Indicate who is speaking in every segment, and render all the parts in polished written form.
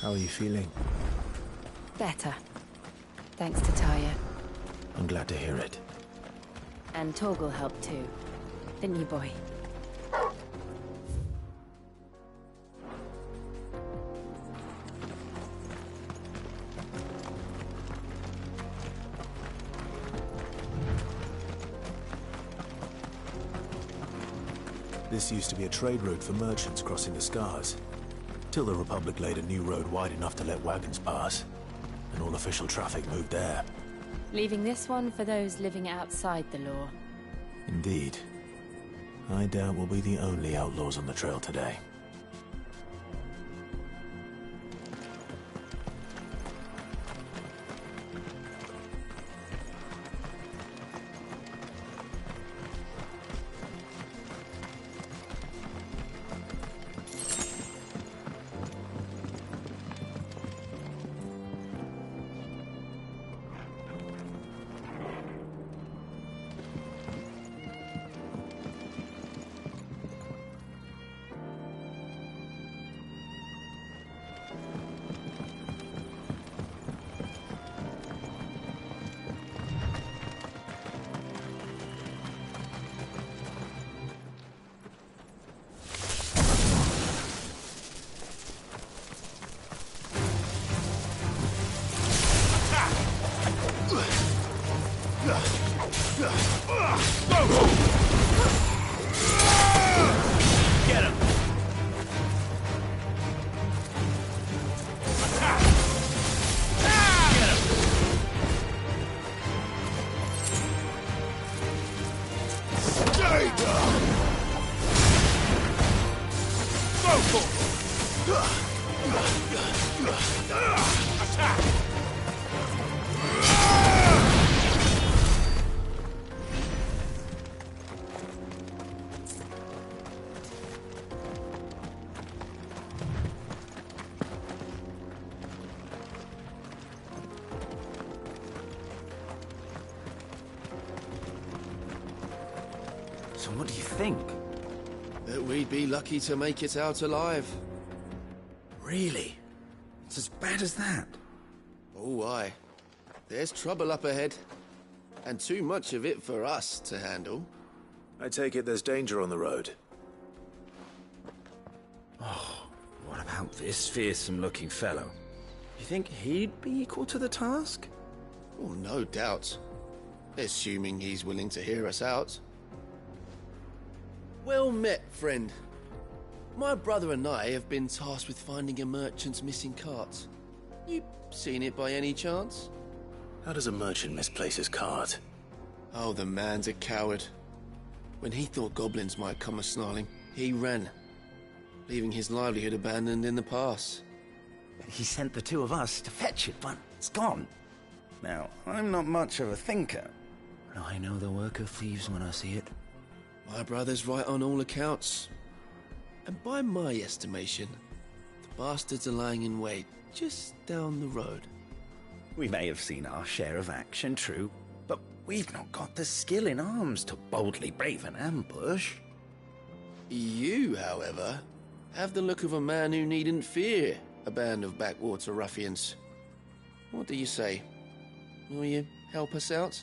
Speaker 1: How are you feeling?
Speaker 2: Better. Thanks to Taya.
Speaker 1: I'm glad to hear it.
Speaker 2: And Torgal helped too. Didn't you, boy?
Speaker 1: This used to be a trade route for merchants crossing the Scars, till the Republic laid a new road wide enough to let wagons pass, and all official traffic moved there.
Speaker 2: Leaving this one for those living outside the law.
Speaker 1: Indeed. I doubt we'll be the only outlaws on the trail today.
Speaker 3: Get him!
Speaker 4: So what do you think?
Speaker 5: That we'd be lucky to make it out alive.
Speaker 4: Really? It's as bad as that?
Speaker 5: Oh, aye. There's trouble up ahead. And too much of it for us to handle.
Speaker 1: I take it there's danger on the road.
Speaker 4: Oh, what about this fearsome-looking fellow? You think he'd be equal to the task?
Speaker 5: Oh, no doubt. Assuming he's willing to hear us out. Well met, friend. My brother and I have been tasked with finding a merchant's missing cart. You seen it by any chance?
Speaker 1: How does a merchant misplace his cart?
Speaker 5: Oh, the man's a coward. When he thought goblins might come a-snarling, he ran, leaving his livelihood abandoned in the pass.
Speaker 4: He sent the two of us to fetch it, but it's gone. Now, I'm not much of a thinker, but I know the work of thieves when I see it.
Speaker 5: My brother's right on all accounts. And by my estimation, the bastards are lying in wait just down the road.
Speaker 4: We may have seen our share of action, true, but we've not got the skill in arms to boldly brave an ambush.
Speaker 5: You, however, have the look of a man who needn't fear a band of backwater ruffians. What do you say? Will you help us out?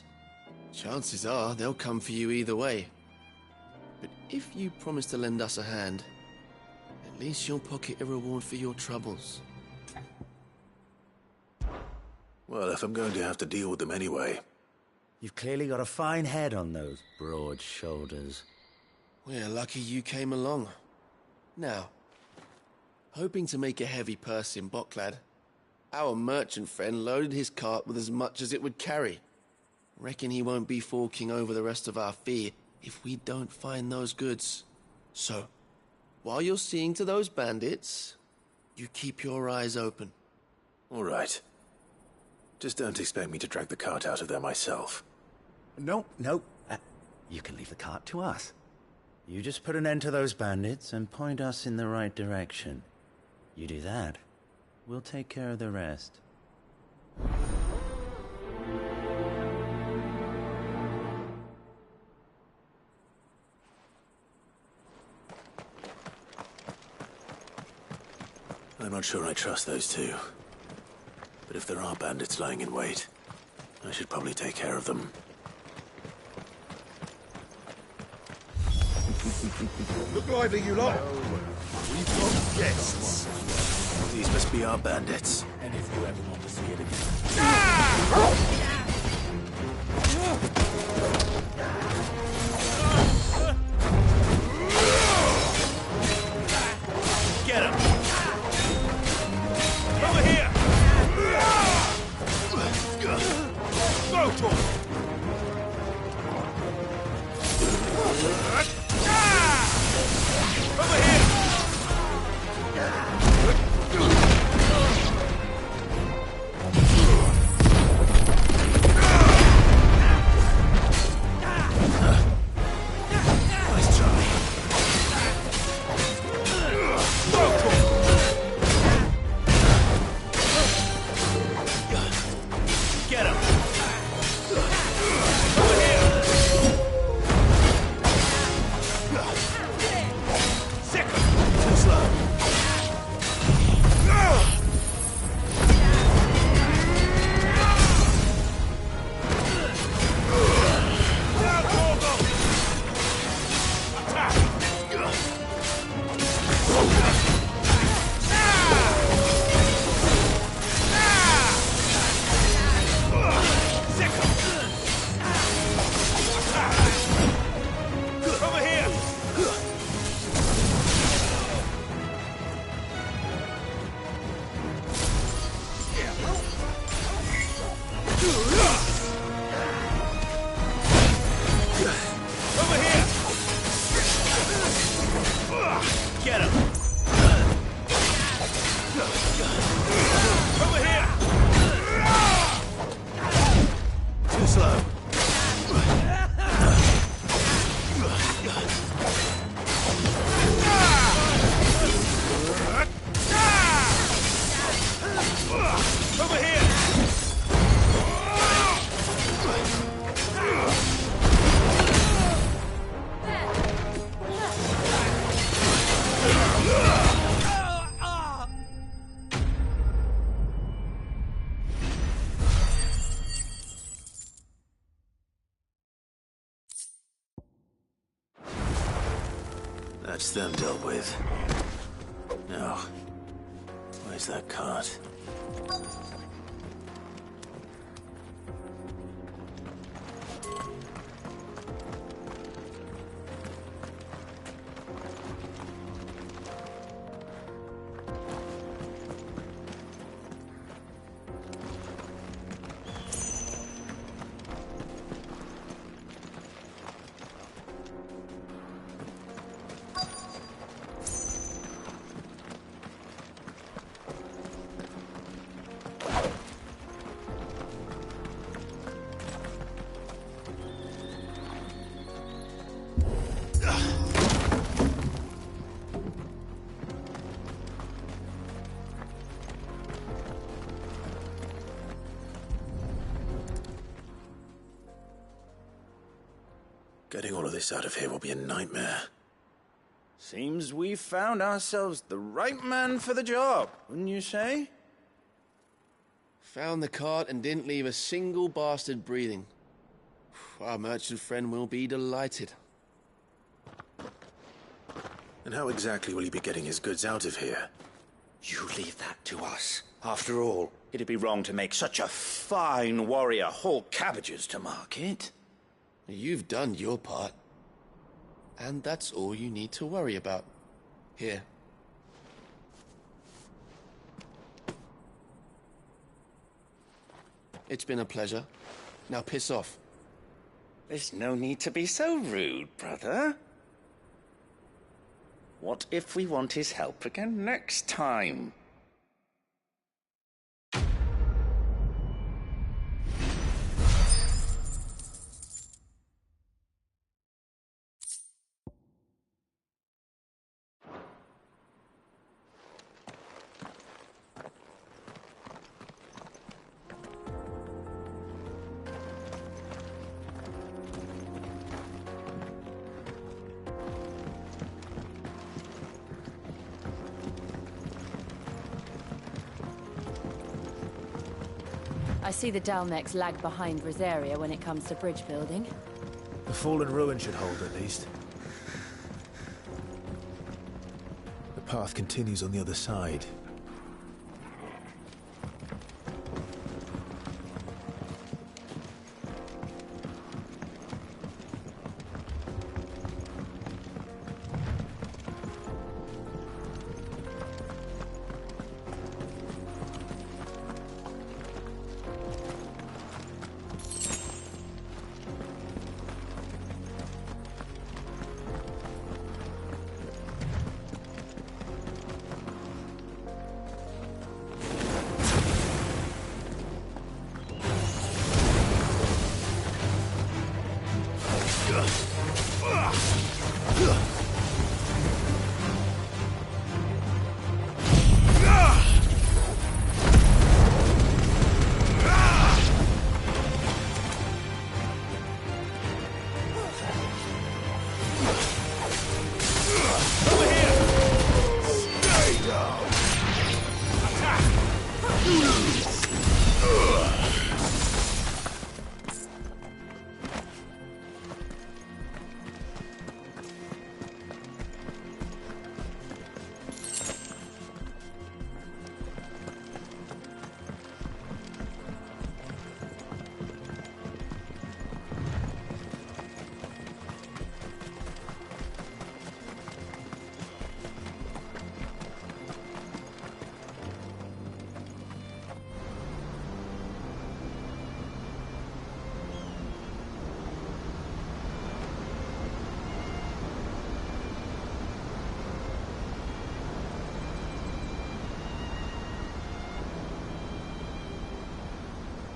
Speaker 5: Chances are they'll come for you either way. But if you promise to lend us a hand, at least you'll pocket a reward for your troubles.
Speaker 1: Well, if I'm going to have to deal with them anyway.
Speaker 4: You've clearly got a fine head on those broad shoulders.
Speaker 5: We're lucky you came along. Now, hoping to make a heavy purse in Boklad, our merchant friend loaded his cart with as much as it would carry. Reckon he won't be forking over the rest of our fee if we don't find those goods. So, while you're seeing to those bandits, you keep your eyes open.
Speaker 1: All right. Just don't expect me to drag the cart out of there myself.
Speaker 4: No. You can leave the cart to us. You just put an end to those bandits and point us in the right direction. You do that, we'll take care of the rest.
Speaker 1: I'm not sure I trust those two. But if there are bandits lying in wait, I should probably take care of them.
Speaker 3: Look lively, you lot. We've got guests.
Speaker 1: These must be our bandits.
Speaker 3: And if you ever want to see it again. Get him! Over here! Go to him! Over here!
Speaker 1: That's them dealt with. Now, where's that cart? Getting all of this out of here will be a nightmare.
Speaker 4: Seems we've found ourselves the right man for the job, wouldn't you say?
Speaker 5: Found the cart and didn't leave a single bastard breathing. Our merchant friend will be delighted.
Speaker 1: And how exactly will he be getting his goods out of here?
Speaker 6: You leave that to us. After all, it'd be wrong to make such a fine warrior haul cabbages to market.
Speaker 5: You've done your part. And that's all you need to worry about. Here. It's been a pleasure. Now piss off.
Speaker 6: There's no need to be so rude, brother. What if we want his help again next time?
Speaker 2: I see the Dalmex lag behind Rosaria when it comes to bridge building.
Speaker 1: The fallen ruin should hold, at least. The path continues on the other side.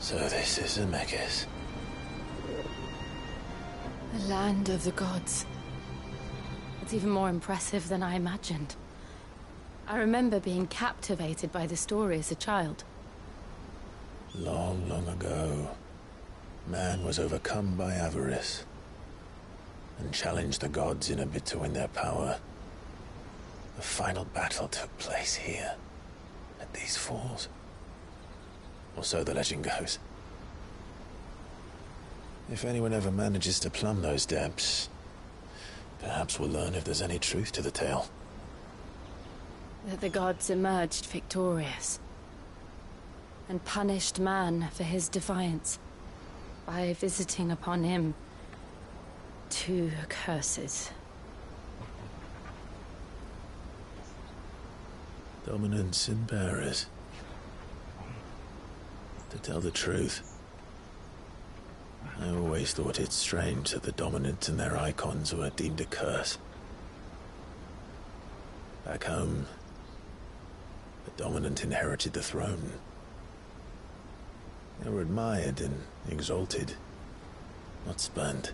Speaker 1: So this is Zemeckis.
Speaker 2: The land of the gods. It's even more impressive than I imagined. I remember being captivated by the story as a child.
Speaker 1: Long, long ago, man was overcome by avarice and challenged the gods in a bid to win their power. The final battle took place here, at these falls. Or so the legend goes. If anyone ever manages to plumb those depths, perhaps we'll learn if there's any truth to the tale.
Speaker 2: That the gods emerged victorious and punished man for his defiance by visiting upon him 2 curses.
Speaker 1: Dominance and bearers. To tell the truth, I always thought it strange that the dominant and their icons were deemed a curse. Back home, the dominant inherited the throne. They were admired and exalted, not spurned.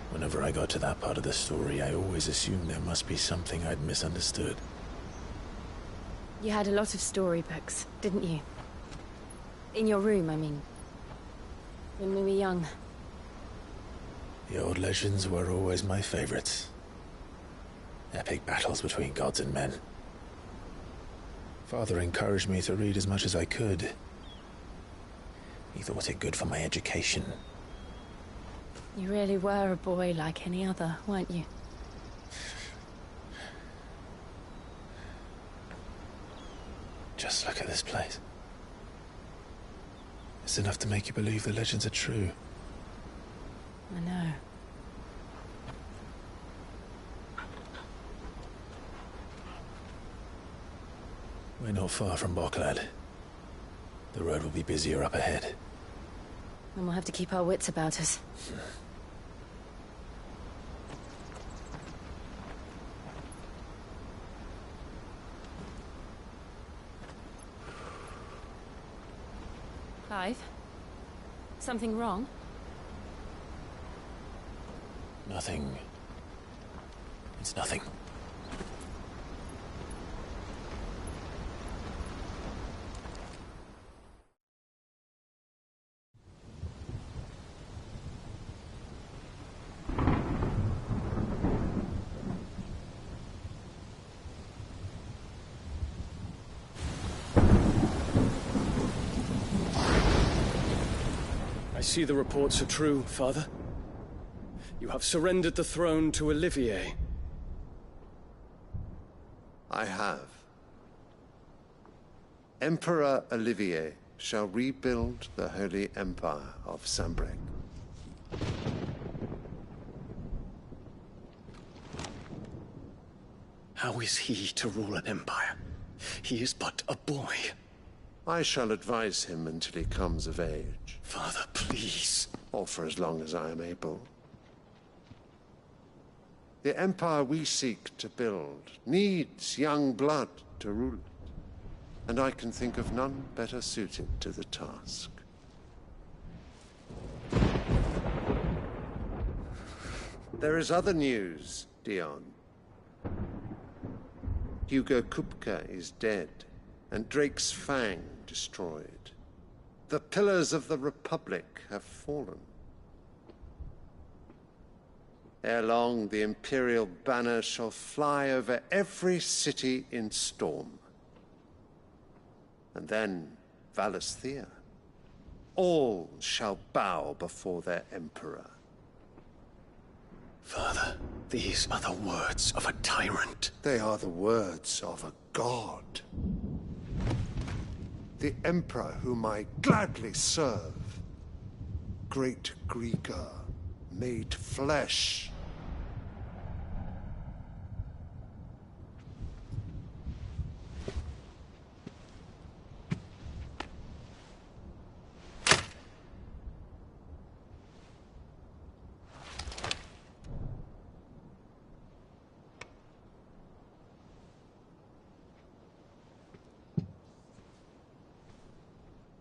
Speaker 1: Whenever I got to that part of the story, I always assumed there must be something I'd misunderstood.
Speaker 2: You had a lot of storybooks, didn't you? In your room, I mean. When we were young.
Speaker 1: The old legends were always my favorites. Epic battles between gods and men. Father encouraged me to read as much as I could. He thought it good for my education.
Speaker 2: You really were a boy like any other, weren't you?
Speaker 1: Just look at this place. It's enough to make you believe the legends are true.
Speaker 2: I know.
Speaker 1: We're not far from Boklad. The road will be busier up ahead.
Speaker 2: And we'll have to keep our wits about us. Clive? Something wrong?
Speaker 1: Nothing. It's nothing.
Speaker 7: see the reports are true, Father. You have surrendered the throne to Olivier.
Speaker 8: I have. Emperor Olivier shall rebuild the Holy Empire of Sanbreque.
Speaker 7: How is he to rule an empire? He is but a boy.
Speaker 8: I shall advise him until he comes of age.
Speaker 7: Father, please.
Speaker 8: Or for as long as I am able. The empire we seek to build needs young blood to rule it, and I can think of none better suited to the task. There is other news, Dion. Hugo Kupka is dead, and Drake's Fang destroyed. The pillars of the Republic have fallen. Ere long, the Imperial banner shall fly over every city in Storm. And then, Valisthea. All shall bow before their Emperor.
Speaker 7: Father, these are the words of a tyrant.
Speaker 8: They are the words of a god. The Emperor whom I gladly serve. Great Greeker, made flesh.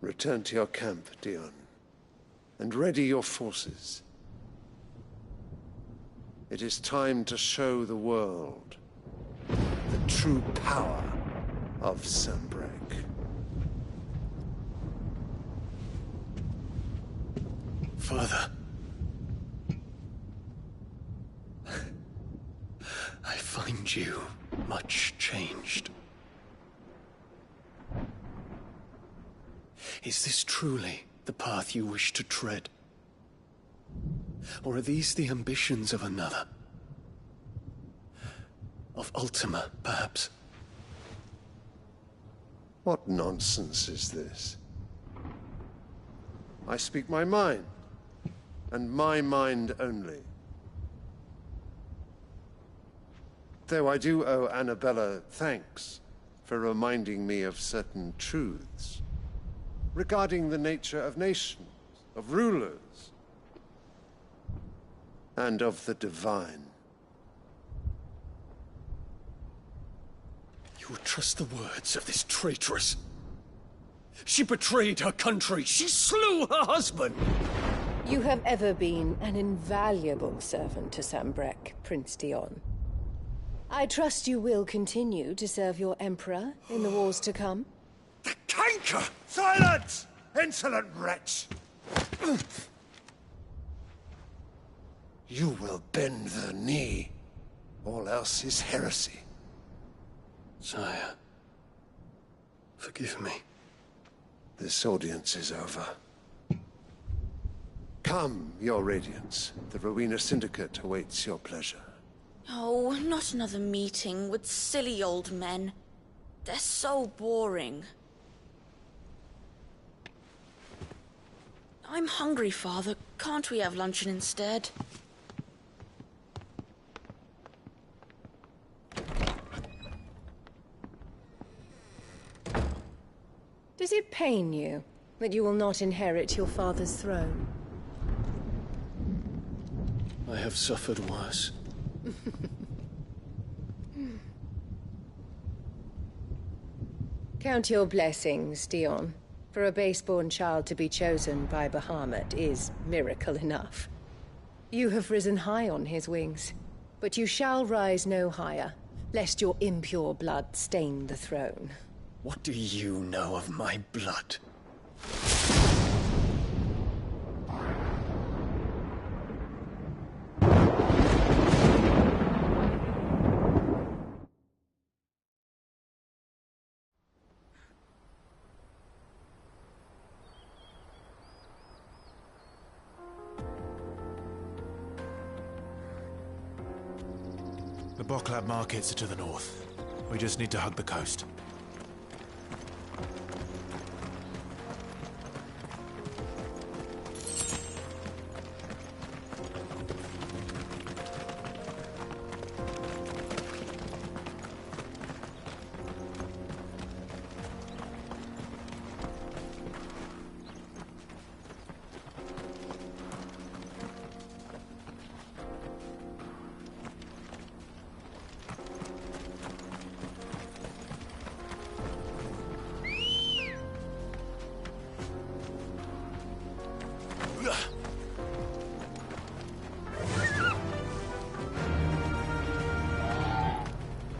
Speaker 8: Return to your camp, Dion, and ready your forces. It is time to show the world the true power of Sanbreque.
Speaker 7: Father. I find you much changed. Is this truly the path you wish to tread? Or are these the ambitions of another? Of Ultima, perhaps?
Speaker 8: What nonsense is this? I speak my mind, and my mind only. Though I do owe Annabella thanks for reminding me of certain truths regarding the nature of nations, of rulers, and of the divine.
Speaker 7: You would trust the words of this traitress? She betrayed her country. She slew her husband.
Speaker 9: You have ever been an invaluable servant to Sanbreque, Prince Dion. I trust you will continue to serve your Emperor in the wars to come.
Speaker 3: The canker!
Speaker 8: Silence! Insolent wretch! You will bend the knee. All else is heresy.
Speaker 7: Sire, forgive me.
Speaker 8: This audience is over. Come, your Radiance. The Rowena Syndicate awaits your pleasure.
Speaker 10: Oh, not another meeting with silly old men. They're so boring. I'm hungry, Father. Can't we have luncheon instead?
Speaker 9: Does it pain you that you will not inherit your father's throne?
Speaker 7: I have suffered worse.
Speaker 9: Count your blessings, Dion. For a base-born child to be chosen by Bahamut is miracle enough. You have risen high on his wings, but you shall rise no higher, lest your impure blood stain the throne.
Speaker 7: What do you know of my blood?
Speaker 1: The Boklab markets are to the north. We just need to hug the coast.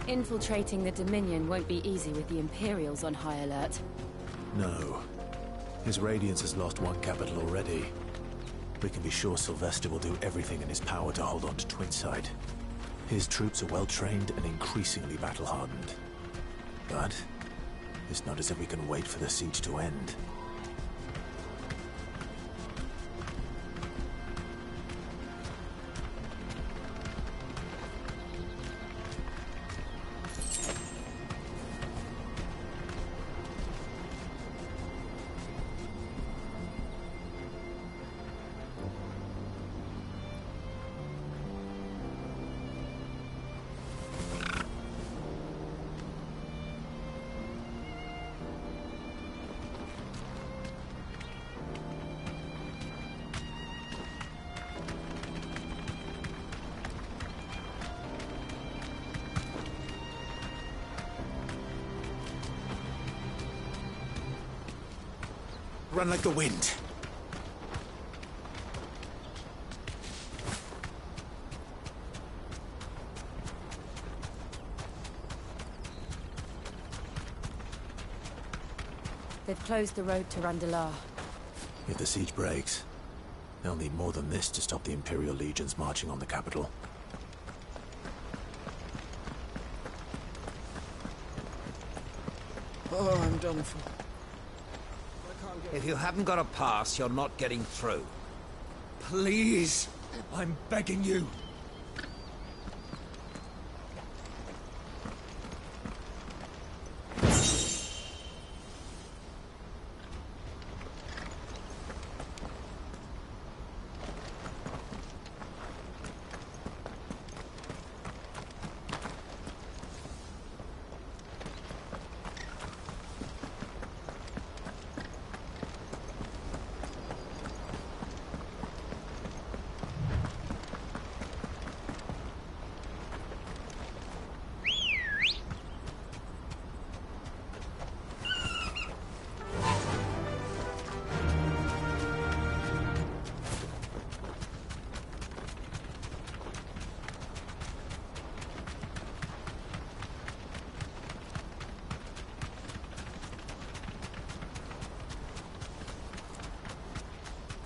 Speaker 2: Infiltrating the Dominion won't be easy with the Imperials on high alert.
Speaker 1: No. His Radiance has lost one capital already. We can be sure Sylvester will do everything in his power to hold on to Twinside. His troops are well-trained and increasingly battle-hardened. But it's not as if we can wait for the siege to end. Run like the wind.
Speaker 2: They've closed the road to Randalar.
Speaker 1: If the siege breaks, they'll need more than this to stop the Imperial legions marching on the capital.
Speaker 5: Oh, I'm done for.
Speaker 11: If you haven't got a pass, you're not getting through.
Speaker 7: Please, I'm begging you.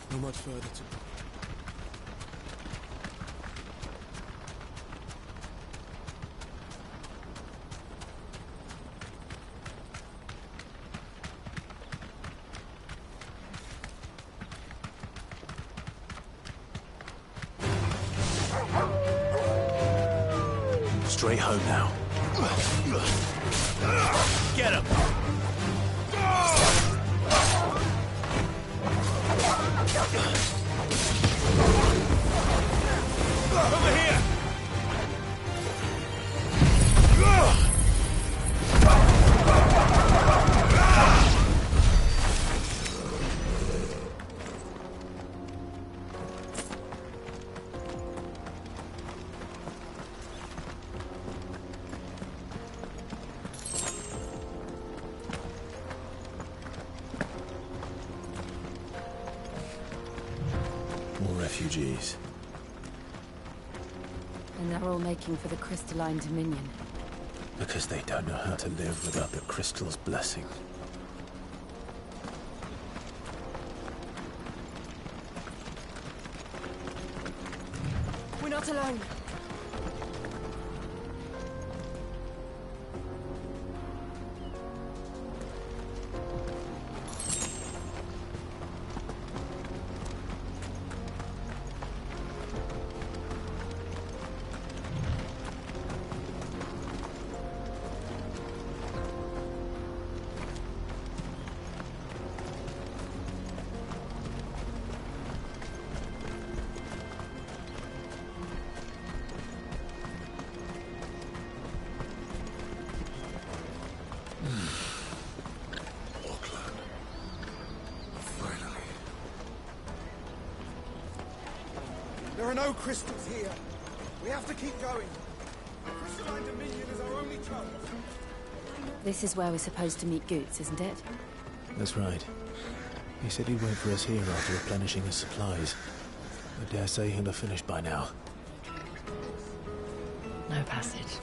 Speaker 5: Not much further to go.
Speaker 1: Straight home now. Get him! Over here! More refugees.
Speaker 2: And they're all making for the crystalline dominion.
Speaker 1: Because they don't know how to live without the crystal's blessing.
Speaker 2: We're not alone.
Speaker 3: There are no crystals here. We have to keep going. The crystalline dominion is our only chance.
Speaker 2: This is where we're supposed to meet Goots, isn't it?
Speaker 1: That's right. He said he'd wait for us here after replenishing his supplies. I dare say he'll have finished by now.
Speaker 2: No passage.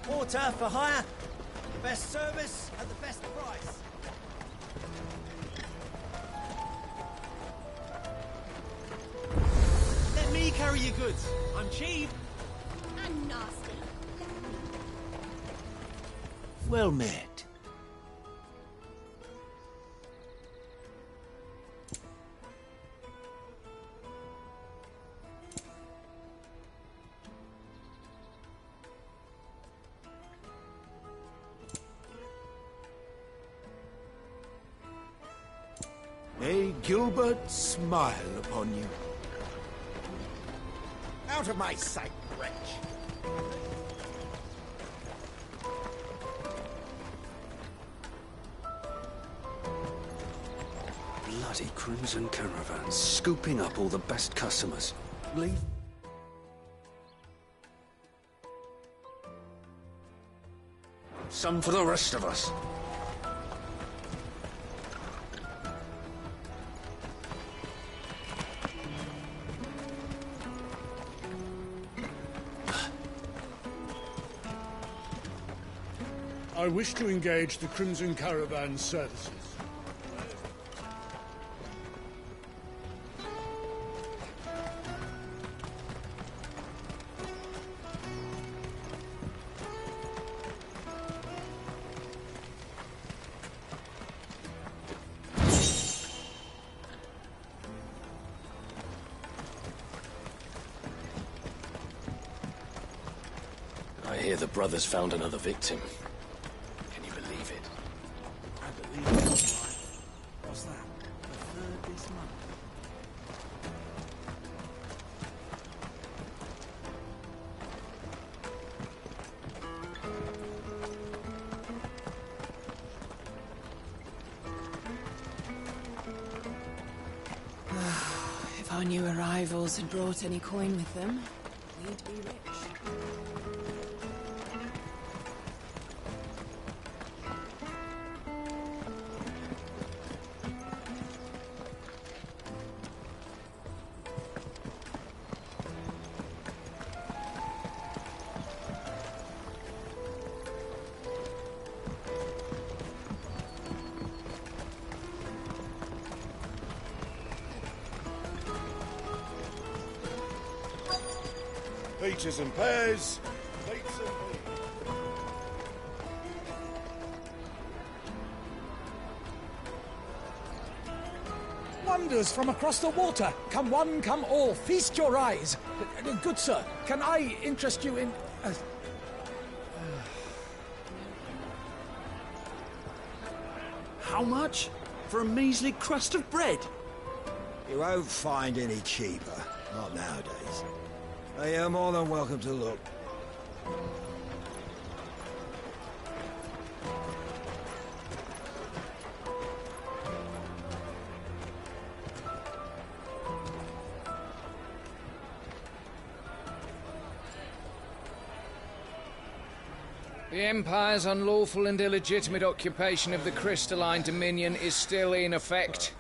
Speaker 12: Porter for hire. Best service at the best price. Let me carry your goods. I'm cheap.
Speaker 10: And nasty.
Speaker 6: Well met.
Speaker 3: May Gilbert smile upon you.
Speaker 12: Out of my sight, wretch.
Speaker 7: Bloody crimson caravans, scooping up all the best customers. Leave. Some for the rest of us.
Speaker 13: I wish to engage the Crimson Caravan services.
Speaker 7: I hear the brothers found another victim. Can you believe it?
Speaker 12: I believe it, all right. What's that? The third this month?
Speaker 14: If our new arrivals had brought any coin with them, we'd be rich.
Speaker 3: Peaches and pears, dates and peas.
Speaker 15: Wonders from across the water. Come one, come all. Feast your eyes. Good sir, can I interest you in...
Speaker 12: How much? For a measly crust of bread?
Speaker 11: You won't find any cheaper. Not nowadays. You're more than welcome to look.
Speaker 16: The Empire's unlawful and illegitimate occupation of the crystalline dominion is still in effect.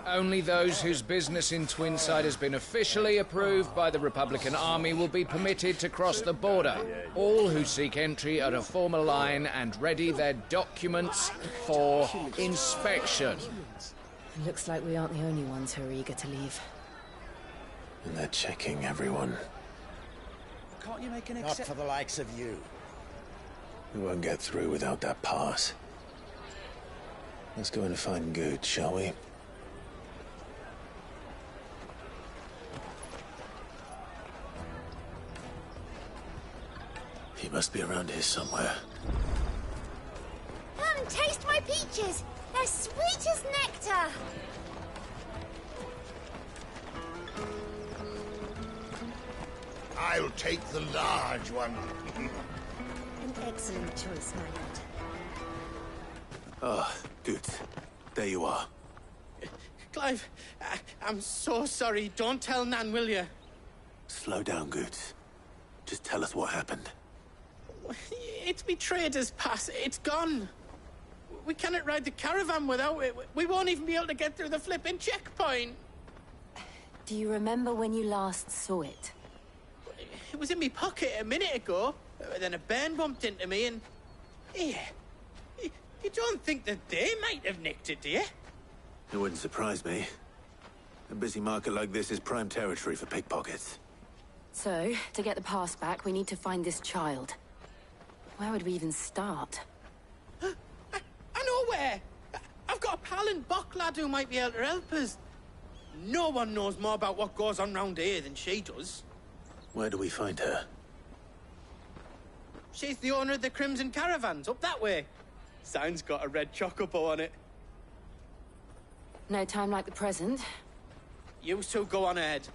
Speaker 16: Only those whose business in Twinside has been officially approved by the Republican Army will be permitted to cross the border. All who seek entry are to form a line and ready their documents for inspection.
Speaker 2: Looks like we aren't the only ones who are eager to leave.
Speaker 1: And they're checking everyone.
Speaker 12: Can't you make an
Speaker 11: Not for the likes of you.
Speaker 1: We won't get through without that pass. Let's go and find Good, shall we? He must be around here somewhere.
Speaker 10: Come, taste my peaches! They're sweet as nectar!
Speaker 3: I'll take the large one.
Speaker 10: An excellent choice, my lord.
Speaker 1: Ah, Good. There you are.
Speaker 17: Clive, I'm so sorry. Don't tell Nan, will you?
Speaker 1: Slow down, Goots. Just tell us what happened.
Speaker 17: It's me trader's pass. It's gone. We cannot ride the caravan without it. We won't even be able to get through the flipping checkpoint.
Speaker 2: Do you remember when you last saw it?
Speaker 17: It was in my pocket a minute ago. Then a bairn bumped into me and... Yeah. You don't think that they might have nicked it, do you?
Speaker 1: It wouldn't surprise me. A busy market like this is prime territory for pickpockets.
Speaker 2: So, to get the pass back, we need to find this child. Where would we even start?
Speaker 17: I know where! I've got a pal in Bock lad who might be able to help us. No one knows more about what goes on round here than she does.
Speaker 1: Where do we find her?
Speaker 17: She's the owner of the Crimson Caravans, up that way. Sign's got a red chocobo on it.
Speaker 2: No time like the present.
Speaker 17: You two go on ahead.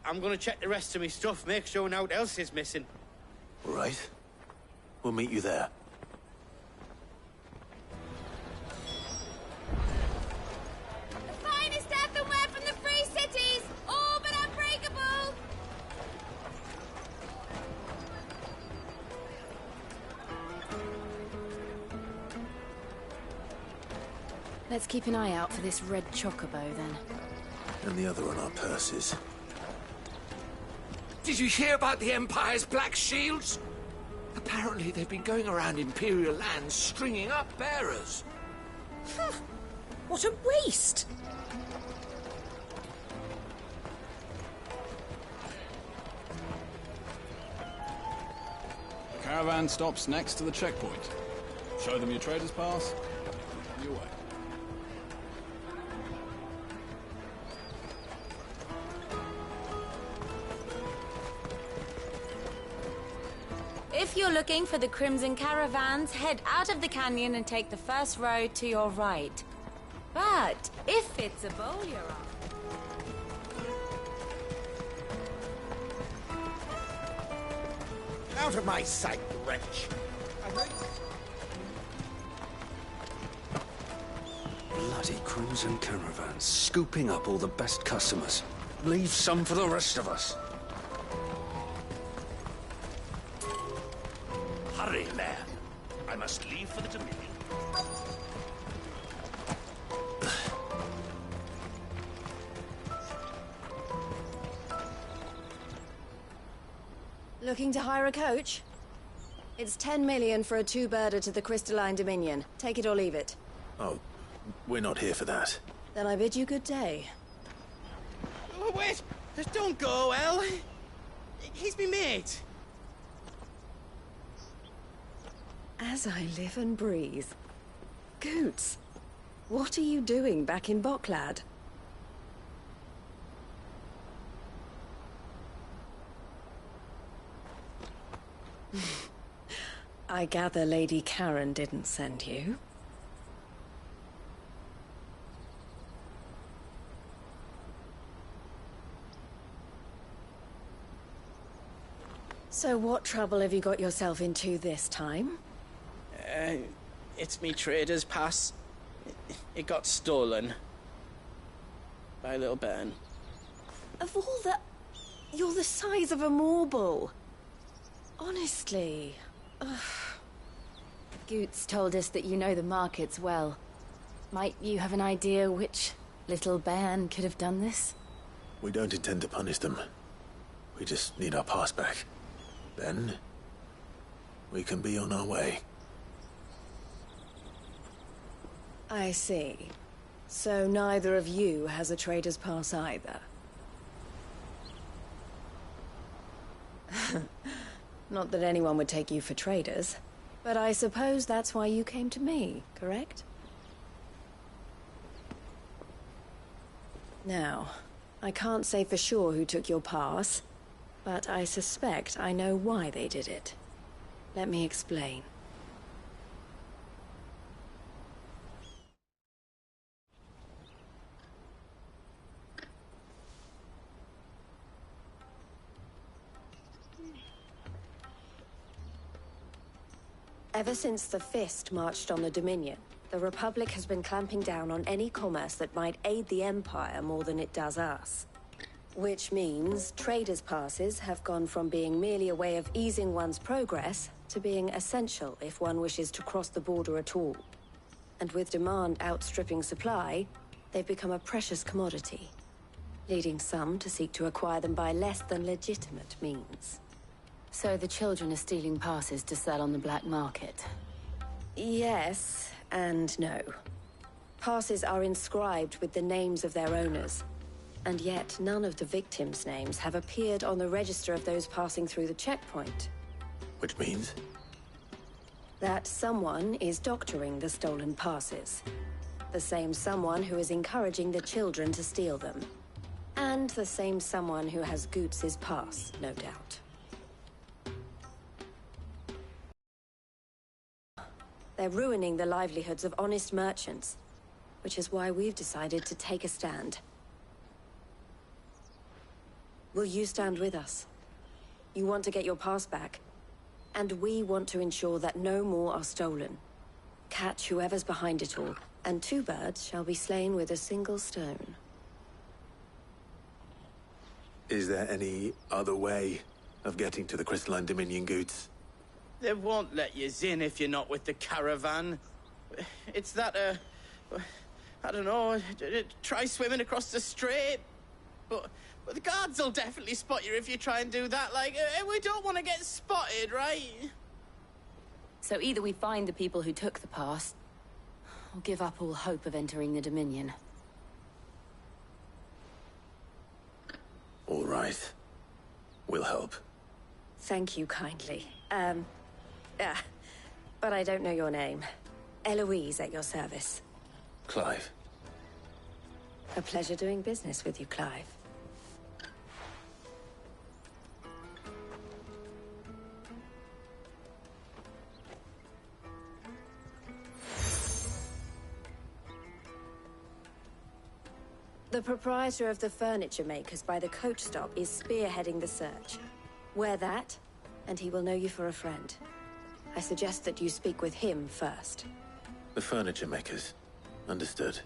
Speaker 17: I'm gonna check the rest of my stuff, make sure naught else is missing.
Speaker 1: All right. We'll meet you there.
Speaker 18: The finest earthenware from the Free Cities! All but unbreakable!
Speaker 2: Let's keep an eye out for this red chocobo, then.
Speaker 1: And the other on our purses.
Speaker 7: Did you hear about the Empire's Black Shields? Apparently they've been going around Imperial lands stringing up bearers.
Speaker 10: What a waste!
Speaker 19: The caravan stops next to the checkpoint. Show them your trader's pass, and your way.
Speaker 18: If you're looking for the Crimson Caravans, head out of the canyon and take the first road to your right. But if it's a bowl you're on...
Speaker 11: Out of my sight, wretch!
Speaker 7: Bloody Crimson Caravans, scooping up all the best customers. Leave some for the rest of us.
Speaker 6: Hurry, man. I must leave for the Dominion.
Speaker 9: Looking to hire a coach? It's 10 million for a two-birder to the Crystalline Dominion. Take it or leave it.
Speaker 1: Oh, we're not here for that.
Speaker 9: Then I bid you good day.
Speaker 17: Oh, wait! Don't go, El. He's me mate.
Speaker 9: As I live and breathe. Goots, what are you doing back in Bocklad? I gather Lady Karen didn't send you. So what trouble have you got yourself into this time?
Speaker 17: It's me trader's pass. It got stolen. By a little bairn.
Speaker 9: Of all the... You're the size of a marble. Honestly. Ugh.
Speaker 2: Goots told us that you know the markets well. Might you have an idea which little bairn could have done this?
Speaker 1: We don't intend to punish them. We just need our pass back. Then, we can be on our way.
Speaker 9: I see. So neither of you has a trader's pass either. Not that anyone would take you for traders, but I suppose that's why you came to me, correct? Now, I can't say for sure who took your pass, but I suspect I know why they did it. Let me explain. Ever since the Fist marched on the Dominion,
Speaker 20: The Republic has been clamping down on any commerce that might aid the Empire more than it does us. Which means traders' passes have gone from being merely a way of easing one's progress to being essential if one wishes to cross the border at all. And with demand outstripping supply, they've become a precious commodity, leading some to seek to acquire them by less than legitimate means.
Speaker 2: So the children are stealing passes to sell on the black market?
Speaker 20: Yes, and no. Passes are inscribed with the names of their owners, and yet none of the victims' names have appeared on the register of those passing through the checkpoint.
Speaker 1: Which means?
Speaker 20: That someone is doctoring the stolen passes. The same someone who is encouraging the children to steal them. And the same someone who has Goots's pass, no doubt. They're ruining the livelihoods of honest merchants, which is why we've decided to take a stand. Will you stand with us? You want to get your pass back, and we want to ensure that no more are stolen. Catch whoever's behind it all, and 2 birds shall be slain with a single stone.
Speaker 1: Is there any other way of getting to the Crystalline Dominion, Goots?
Speaker 17: They won't let you in if you're not with the caravan. It's that, I don't know, try swimming across the strait. But the guards will definitely spot you if you try and do that. Like, we don't want to get spotted, right?
Speaker 2: So either we find the people who took the pass, or give up all hope of entering the Dominion.
Speaker 1: All right. We'll help.
Speaker 20: Thank you kindly. But I don't know your name. Eloise at your service.
Speaker 1: Clive.
Speaker 20: A pleasure doing business with you, Clive. The proprietor of the furniture makers by the coach stop is spearheading the search. Wear that, and he will know you for a friend. I suggest that you speak with him first.
Speaker 1: The furniture makers. Understood.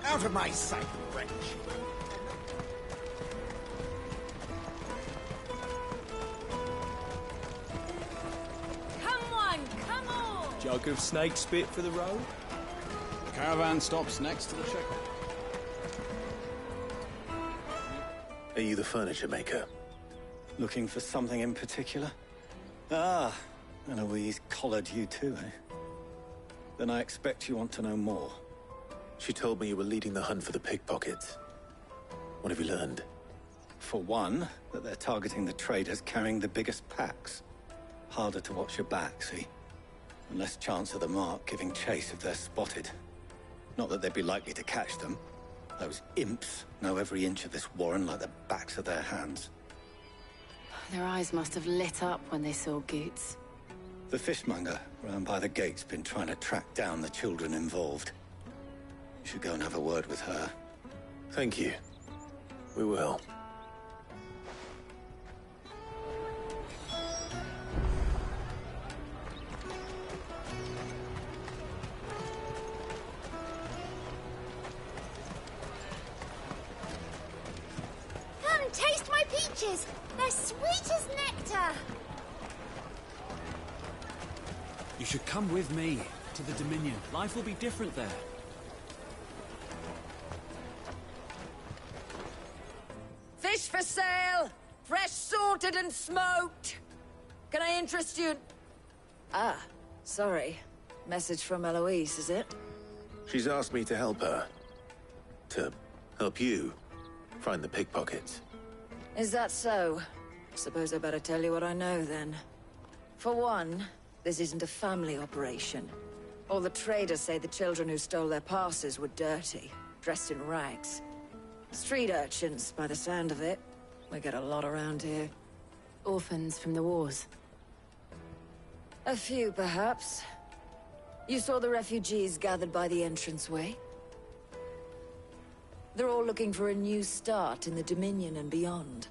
Speaker 11: Out of my sight, wretch!
Speaker 21: Jug of snake spit for the road?
Speaker 19: The caravan stops next to the checkpoint.
Speaker 1: Are you the furniture maker?
Speaker 22: Looking for something in particular? Ah, Eloise collared you too, eh? Then I expect you want to know more.
Speaker 1: She told me you were leading the hunt for the pickpockets. What have you learned?
Speaker 22: For one, that they're targeting the traders carrying the biggest packs. Harder to watch your back, see? And less chance of the mark giving chase if they're spotted. Not that they'd be likely to catch them. Those imps know every inch of this warren like the backs of their hands.
Speaker 2: Their eyes must have lit up when they saw Goots.
Speaker 22: The fishmonger round by the gate's been trying to track down the children involved. You should go and have a word with her.
Speaker 1: Thank you. We will.
Speaker 18: Come, taste my peaches! They're sweet as nectar!
Speaker 12: You should come with me to the Dominion. Life will be different there.
Speaker 23: Fish for sale! Fresh sorted and smoked! Can I interest you? Ah, sorry. Message from Eloise, is it?
Speaker 1: She's asked me to help her. To help you find the pickpockets.
Speaker 23: Is that so? Suppose I better tell you what I know, then. For one, this isn't a family operation. All the traders say the children who stole their passes were dirty, dressed in rags. Street urchins, by the sound of it. We get a lot around here.
Speaker 2: Orphans from the wars.
Speaker 23: A few, perhaps. You saw the refugees gathered by the entranceway? They're all looking for a new start in the Dominion and beyond.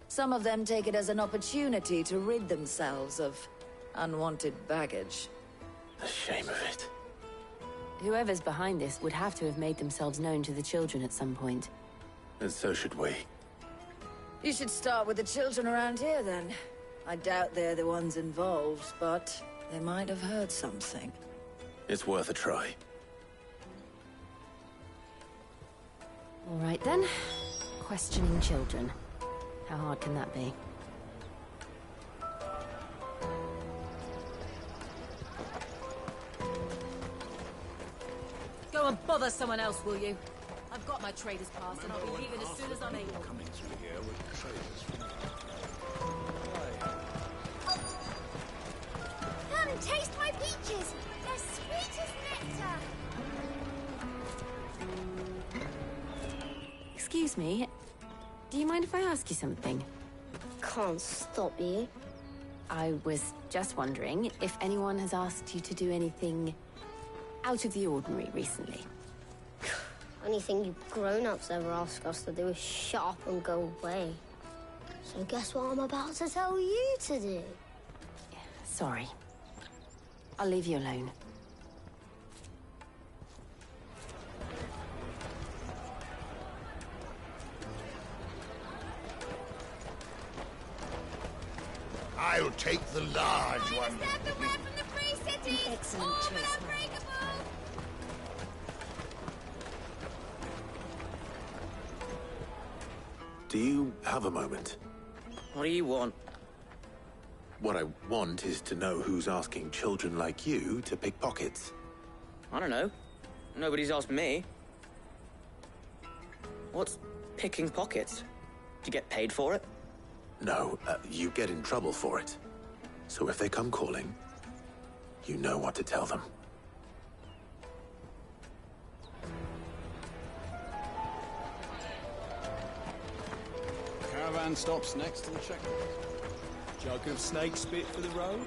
Speaker 23: Some of them take it as an opportunity to rid themselves of unwanted baggage.
Speaker 1: The shame of it.
Speaker 2: Whoever's behind this would have to have made themselves known to the children at some point.
Speaker 1: And so should we.
Speaker 23: You should start with the children around here, then. I doubt they're the ones involved, but they might have heard something.
Speaker 1: It's worth a try.
Speaker 2: All right, then. Questioning children. How hard can that be?
Speaker 18: Go and bother someone else, will you? I've got my trader's pass, and I'll be leaving as soon as I'm able.
Speaker 12: Coming through here with traders from...
Speaker 4: Come and taste my peaches! They're sweet as nectar!
Speaker 2: Excuse me, do you mind if I ask you something?
Speaker 4: Can't stop you.
Speaker 2: I was just wondering if anyone has asked you to do anything out of the ordinary recently.
Speaker 4: Anything you grown-ups ever ask us to do is shut up and go away. So guess what I'm about to tell you to do?
Speaker 2: Sorry. I'll leave you alone.
Speaker 12: I'll take the large one.
Speaker 4: Excellent choice, man.
Speaker 1: Do you have a moment?
Speaker 17: What do you want?
Speaker 1: What I want is to know who's asking children like you to pick pockets.
Speaker 17: I don't know. Nobody's asked me. What's picking pockets? Do you get paid for it?
Speaker 1: No, you get in trouble for it. So if they come calling, you know what to tell them.
Speaker 19: Caravan stops next to the checkpoint.
Speaker 21: Jug of snake spit for the road?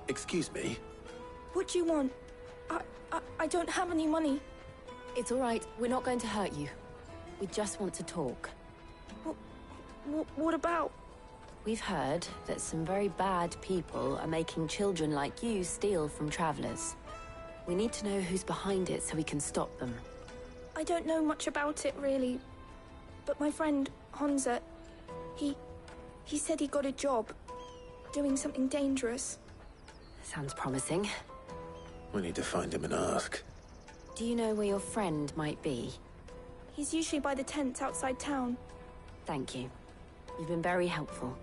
Speaker 1: Excuse me?
Speaker 5: What do you want? I don't have any money.
Speaker 2: It's all right. We're not going to hurt you. We just want to talk.
Speaker 5: What about?
Speaker 2: We've heard that some very bad people are making children like you steal from travelers. We need to know who's behind it so we can stop them.
Speaker 5: I don't know much about it, really. But my friend, Hansa, he said he got a job. Doing something dangerous.
Speaker 2: Sounds promising.
Speaker 1: We need to find him and ask.
Speaker 2: Do you know where your friend might be?
Speaker 5: He's usually by the tents outside town.
Speaker 2: Thank you. You've been very helpful.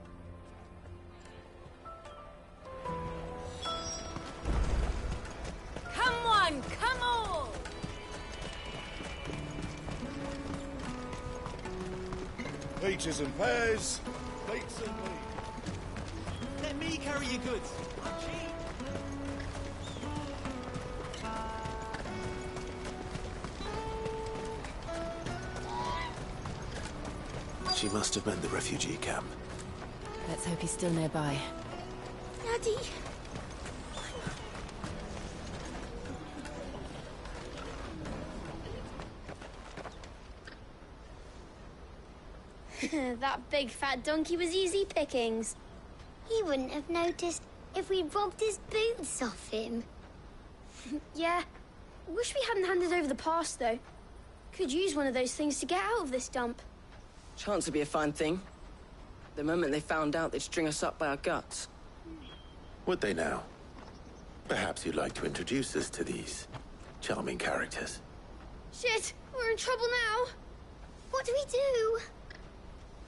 Speaker 18: Come on, come on!
Speaker 12: Peaches and pears, dates and meat.
Speaker 21: Let me carry your goods. I'm cheap.
Speaker 1: She must have meant the refugee camp.
Speaker 2: Let's hope he's still nearby.
Speaker 4: Daddy! That big fat donkey was easy pickings. He wouldn't have noticed if we'd robbed his boots off him. Yeah. Wish we hadn't handed over the pass, though. Could use one of those things to get out of this dump.
Speaker 17: Chance would be a fine thing. The moment they found out, they'd string us up by our guts.
Speaker 1: Would they now? Perhaps you'd like to introduce us to these charming characters.
Speaker 4: Shit! We're in trouble now! What do we do?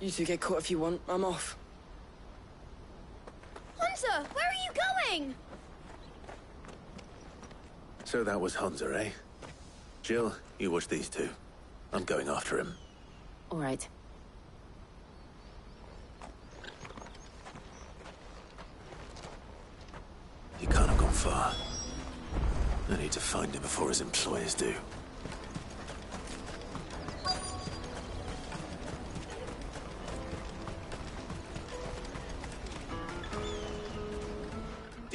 Speaker 17: You two get caught if you want. I'm off.
Speaker 4: Hunter! Where are you going?
Speaker 1: So that was Hansa, eh? Jill, you watch these two. I'm going after him.
Speaker 2: All right.
Speaker 1: He can't have gone far. I need to find him before his employers do.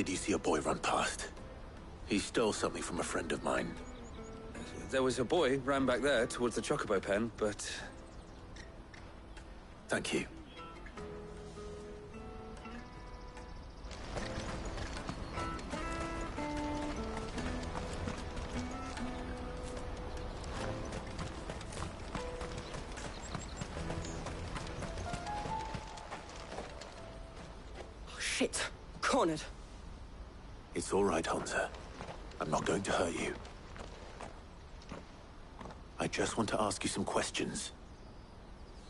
Speaker 1: Did you see a boy run past? He stole something from a friend of mine.
Speaker 8: There was a boy ran back there towards the chocobo pen, but...
Speaker 1: Thank you.
Speaker 13: Shit. Cornered.
Speaker 1: It's all right, Hansa. I'm not going to hurt you. I just want to ask you some questions.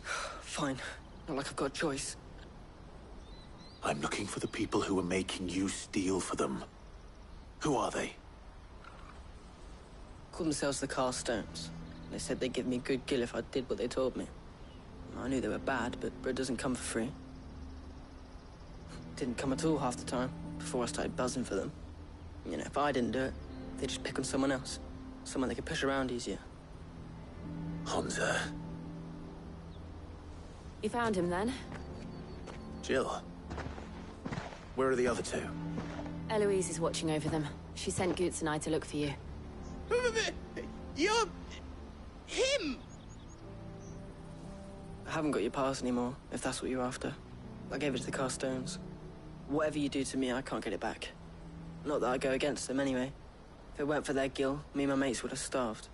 Speaker 13: Fine. Not like I've got a choice.
Speaker 1: I'm looking for the people who are making you steal for them. Who are they?
Speaker 13: Called themselves the Carstones. They said they'd give me good gill if I did what they told me. I knew they were bad, but bread doesn't come for free. Didn't come at all half the time, before I started buzzing for them. You know, if I didn't do it, they'd just pick on someone else. Someone they could push around easier.
Speaker 1: Hansa.
Speaker 2: You found him then?
Speaker 1: Jill. Where are the other two?
Speaker 2: Eloise is watching over them. She sent Goots and I to look for you.
Speaker 17: You're... him!
Speaker 13: I haven't got your pass anymore, if that's what you're after. I gave it to the Carstones. Whatever you do to me, I can't get it back. Not that I go against them anyway. If it weren't for their gill, me and my mates would have starved.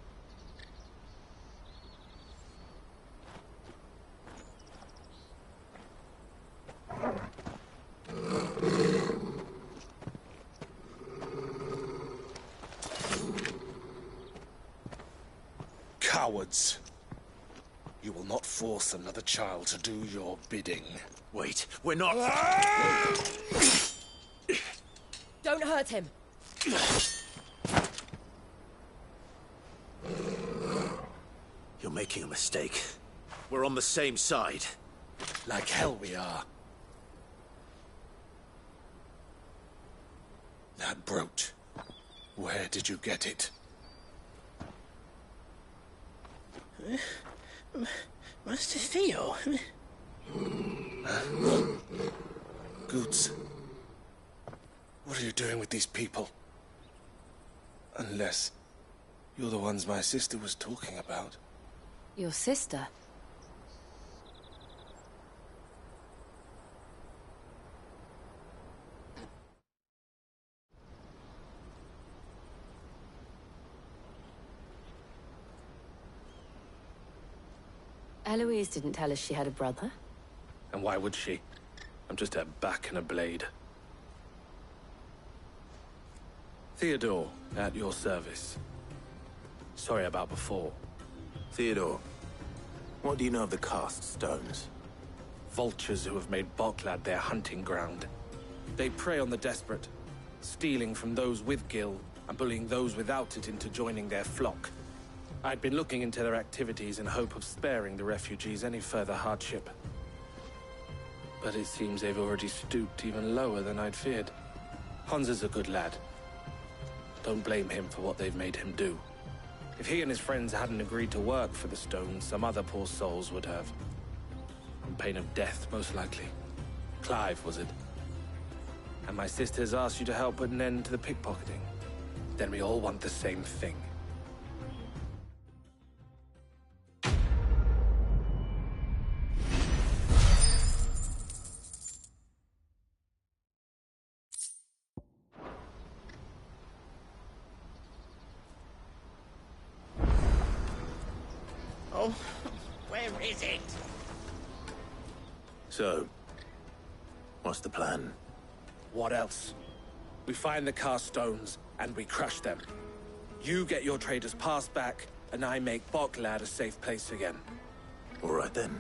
Speaker 7: Cowards. You will not force another child to do your bidding.
Speaker 1: Wait, we're not...
Speaker 18: Don't hurt him.
Speaker 1: You're making a mistake. We're on the same side.
Speaker 7: Like hell we are. That brooch. Where did you get it?
Speaker 17: Master Theo.
Speaker 7: Goots. What are you doing with these people? Unless you're the ones my sister was talking about.
Speaker 2: Your sister? Eloise didn't tell us she had a brother.
Speaker 7: And why would she? I'm just her back and a blade. Theodore, at your service. Sorry about before.
Speaker 1: Theodore, what do you know of the cast stones?
Speaker 7: Vultures who have made Boklad their hunting ground. They prey on the desperate, stealing from those with gill and bullying those without it into joining their flock. I'd been looking into their activities in hope of sparing the refugees any further hardship. But it seems they've already stooped even lower than I'd feared. Hansa's a good lad. Don't blame him for what they've made him do. If he and his friends hadn't agreed to work for the stones, some other poor souls would have. On pain of death, most likely. Clive, was it? And my sisters asked you to help put an end to the pickpocketing. Then we all want the same thing.
Speaker 17: Oh, where is it?
Speaker 1: So, what's the plan?
Speaker 7: What else? We find the cast stones, and we crush them. You get your trader's pass back, and I make Boklad a safe place again.
Speaker 1: All right then.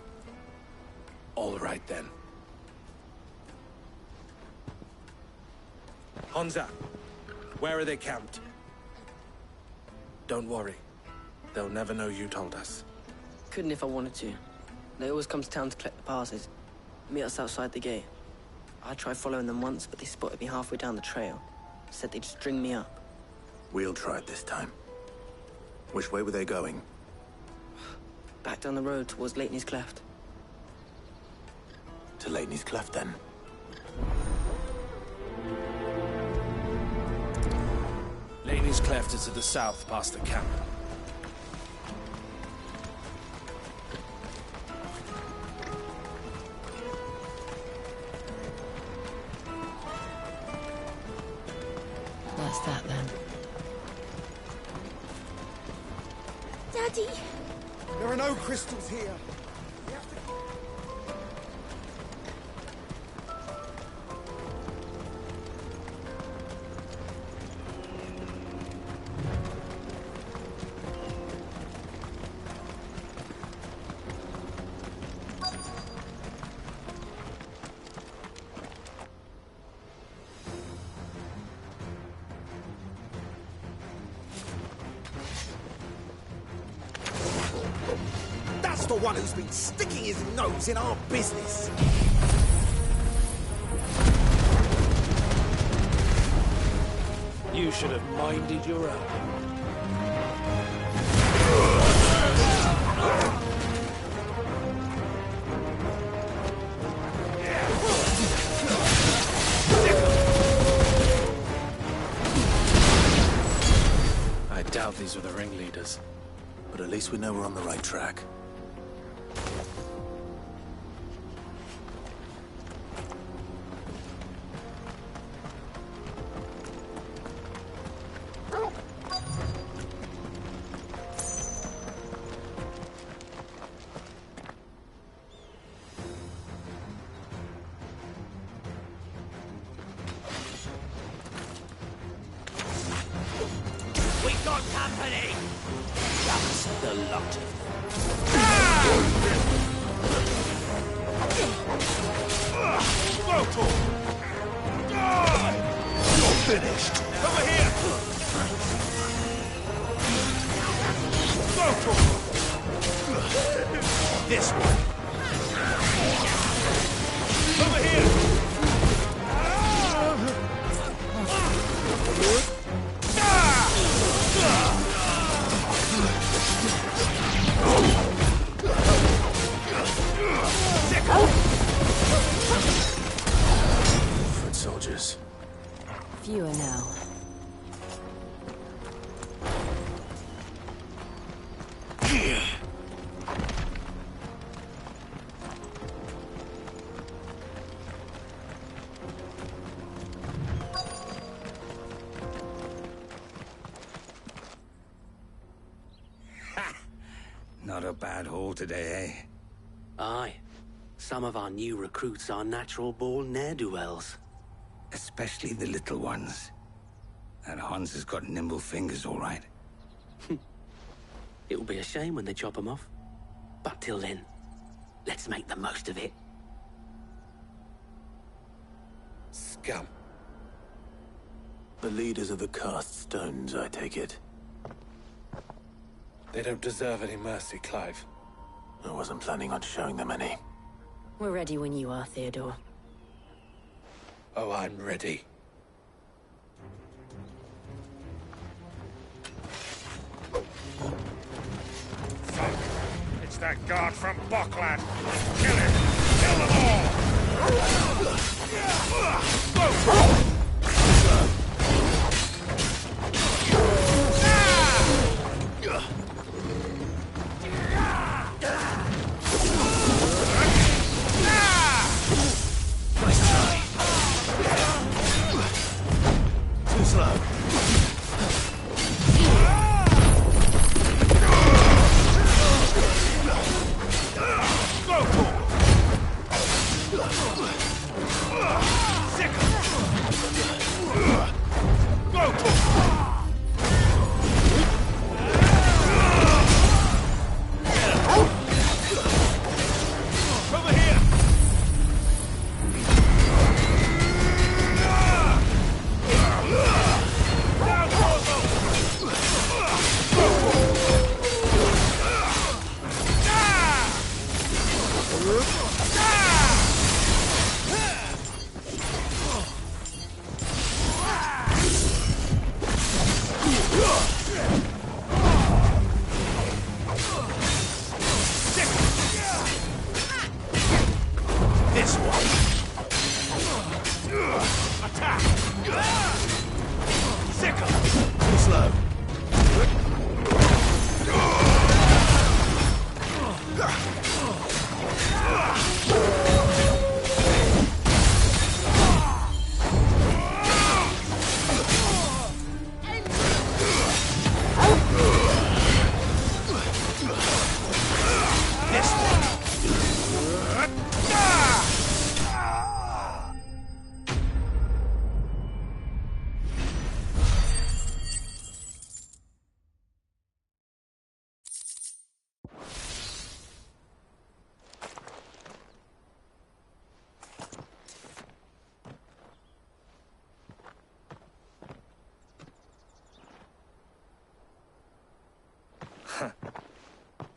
Speaker 7: All right then. Hansa, where are they camped? Don't worry. They'll never know you told us.
Speaker 13: Couldn't if I wanted to. They always come to town to collect the passes. Meet us outside the gate. I tried following them once, but they spotted me halfway down the trail. Said they'd string me up.
Speaker 1: We'll try it this time. Which way were they going?
Speaker 13: Back down the road towards Leitney's Cleft.
Speaker 1: To Leitney's Cleft, then.
Speaker 7: left it to the south past the camp.
Speaker 2: That's that then.
Speaker 4: Daddy!
Speaker 3: There are no crystals here. That's the one who's been sticking his nose in our business.
Speaker 7: You should have minded your own. I doubt these were the ringleaders.
Speaker 1: But at least we know we're on the right track.
Speaker 17: We got company! Just the lot of them.
Speaker 3: You're finished. Over here! This way. Over here!
Speaker 1: Foot soldiers.
Speaker 2: Fewer now.
Speaker 14: Not a bad haul today, eh?
Speaker 15: Aye. Some of our new recruits are natural-born ne'er-do-wells.
Speaker 14: Especially the little ones. That Hans has got nimble fingers, all right.
Speaker 15: It'll be a shame when they chop them off. But till then, let's make the most of it.
Speaker 1: Scum. The leaders of the cast stones, I take it.
Speaker 7: They don't deserve any mercy, Clive.
Speaker 1: I wasn't planning on showing them any.
Speaker 2: We're ready when you are, Theodore.
Speaker 7: Oh, I'm ready.
Speaker 3: Fuck. It's that guard from Bockland. Kill him! Kill them all!
Speaker 1: Too slow.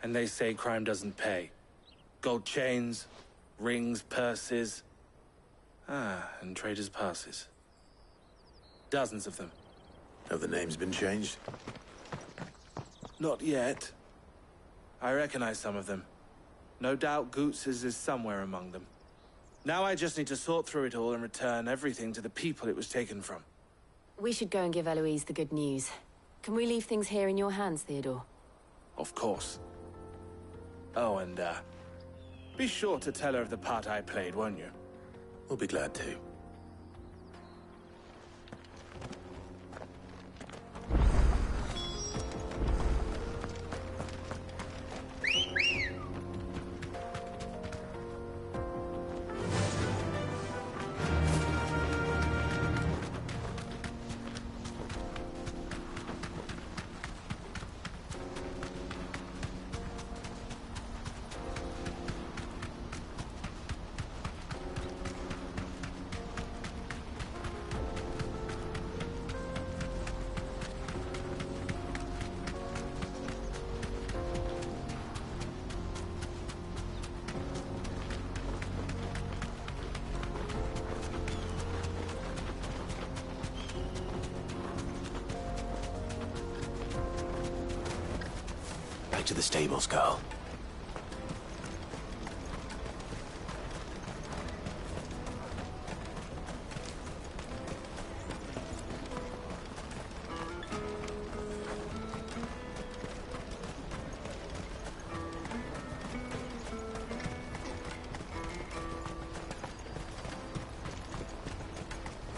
Speaker 7: And they say crime doesn't pay. Gold chains, rings, purses. And traders' passes. Dozens of them.
Speaker 1: Have the names been changed?
Speaker 7: Not yet. I recognize some of them. No doubt Goots's is somewhere among them. Now I just need to sort through it all and return everything to the people it was taken from.
Speaker 2: We should go and give Eloise the good news. Can we leave things here in your hands, Theodore?
Speaker 7: Of course. Oh, and, be sure to tell her of the part I played, won't you?
Speaker 1: We'll be glad to. Back to the stables, Carl.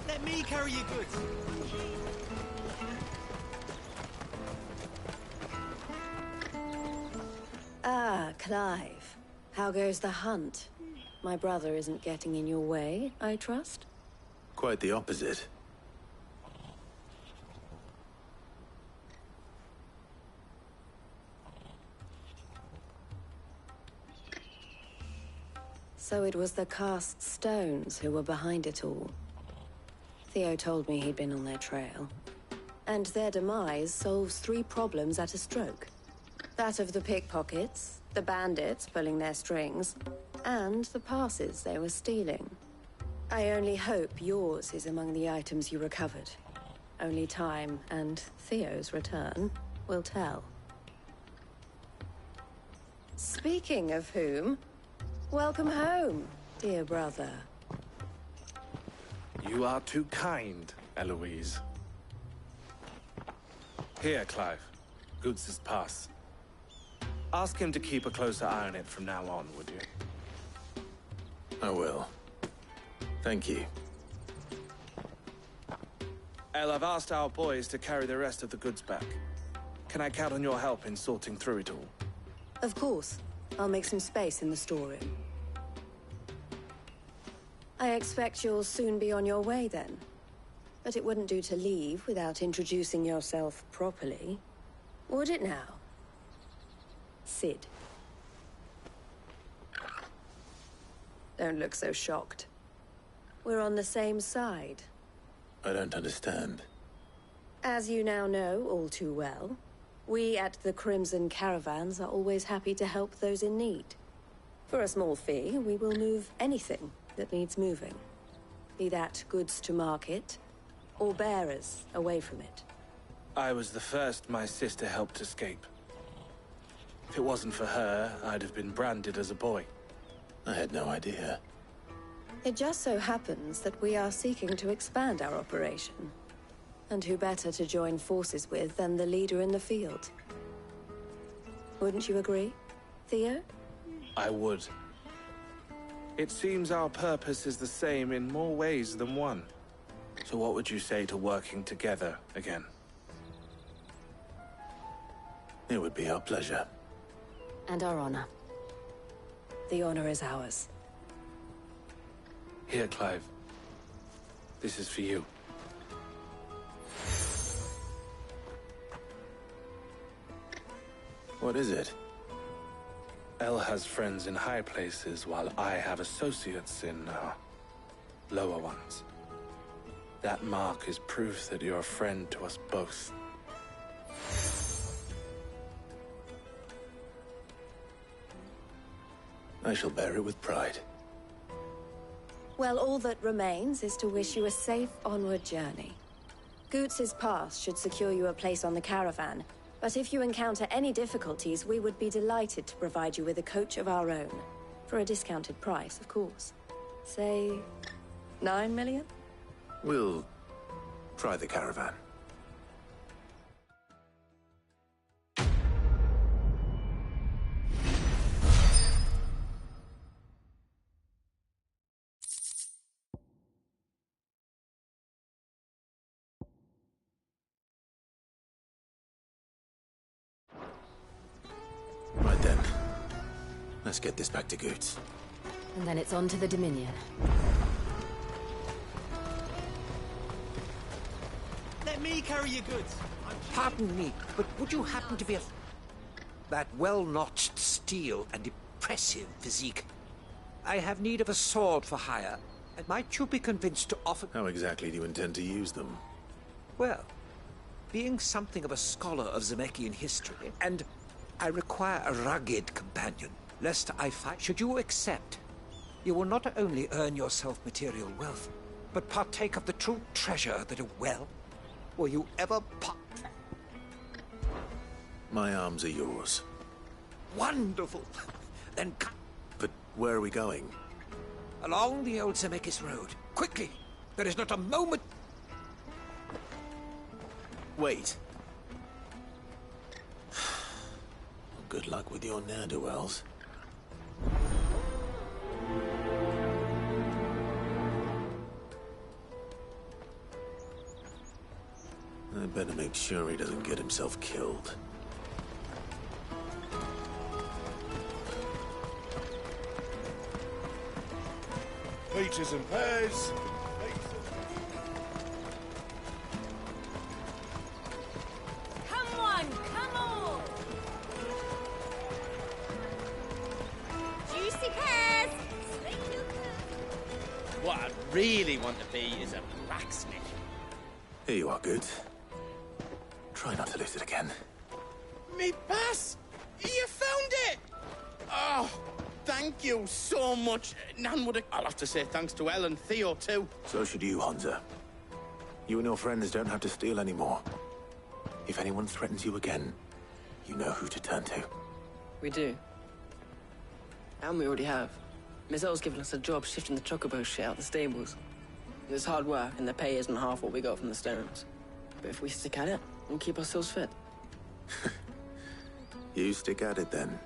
Speaker 21: Let me carry your goods.
Speaker 20: Ah, Clive. How goes the hunt? My brother isn't getting in your way, I trust?
Speaker 1: Quite the opposite.
Speaker 20: So it was the cast stones who were behind it all. Theo told me he'd been on their trail. And their demise solves 3 problems at a stroke. That of the pickpockets, the bandits pulling their strings, and the passes they were stealing. I only hope yours is among the items you recovered. Only time and Theo's return will tell. Speaking of whom, welcome home, dear brother.
Speaker 7: You are too kind, Eloise. Here, Clive. Goots's pass. Ask him to keep a closer eye on it from now on, would you?
Speaker 1: I will. Thank you.
Speaker 7: El, I've asked our boys to carry the rest of the goods back. Can I count on your help in sorting through it all?
Speaker 20: Of course. I'll make some space in the storeroom. I expect you'll soon be on your way then. But it wouldn't do to leave without introducing yourself properly. Would it now? Sid. Don't look so shocked. We're on the same side.
Speaker 1: I don't understand.
Speaker 20: As you now know all too well, we at the Crimson Caravans are always happy to help those in need. For a small fee, we will move anything that needs moving. Be that goods to market, or bearers away from it.
Speaker 7: I was the first my sister helped escape. If it wasn't for her, I'd have been branded as a boy.
Speaker 1: I had no idea.
Speaker 20: It just so happens that we are seeking to expand our operation. And who better to join forces with than the leader in the field? Wouldn't you agree, Theo?
Speaker 7: I would. It seems our purpose is the same in more ways than one. So what would you say to working together again?
Speaker 1: It would be our pleasure.
Speaker 2: And our honor.
Speaker 20: The honor is ours.
Speaker 7: Here, Clive. This is for you.
Speaker 1: What is it?
Speaker 7: El has friends in high places, while I have associates in, lower ones. That mark is proof that you're a friend to us both.
Speaker 1: I shall bear it with pride.
Speaker 20: Well, all that remains is to wish you a safe onward journey. Goots's pass should secure you a place on the caravan, but if you encounter any difficulties, we would be delighted to provide you with a coach of our own. For a discounted price, of course. Say, 9 million?
Speaker 1: We'll try the caravan. Right then. Let's get this back to Goots.
Speaker 2: And then it's on to the Dominion.
Speaker 21: Let me carry your goods.
Speaker 6: Pardon me, but would you happen to be that well-notched steel and impressive physique? I have need of a sword for hire, and might you be convinced to offer...
Speaker 1: How exactly do you intend to use them?
Speaker 6: Well, being something of a scholar of Zemeckis history, and I require a rugged companion, lest I fight. Should you accept, you will not only earn yourself material wealth, but partake of the true treasure that a well, will you ever
Speaker 1: My arms are yours.
Speaker 6: Wonderful! Then come.
Speaker 1: But where are we going?
Speaker 6: Along the old Zemeckis road. Quickly! There is not a moment...
Speaker 1: Wait. Good luck with your ne'er-do-wells. I better make sure he doesn't get himself killed.
Speaker 3: Peaches and pears.
Speaker 18: Come on, come on! Juicy pears!
Speaker 17: What I really want to be is a blacksmith.
Speaker 1: Here you are, Goots. Try not to lose it again.
Speaker 17: Me pass! You found it! Oh, thank you so much. Nan would have... I'll have to say thanks to Elle and Theo, too.
Speaker 1: So should you, Hansa. You and your friends don't have to steal anymore. If anyone threatens you again, you know who to turn to.
Speaker 13: We do. And we already have. Miss L's given us a job shifting the chocobo shit out the stables. It's hard work, and the pay isn't half what we got from the stones. But if we stick at it, we'll keep ourselves fit.
Speaker 1: You stick at it, then.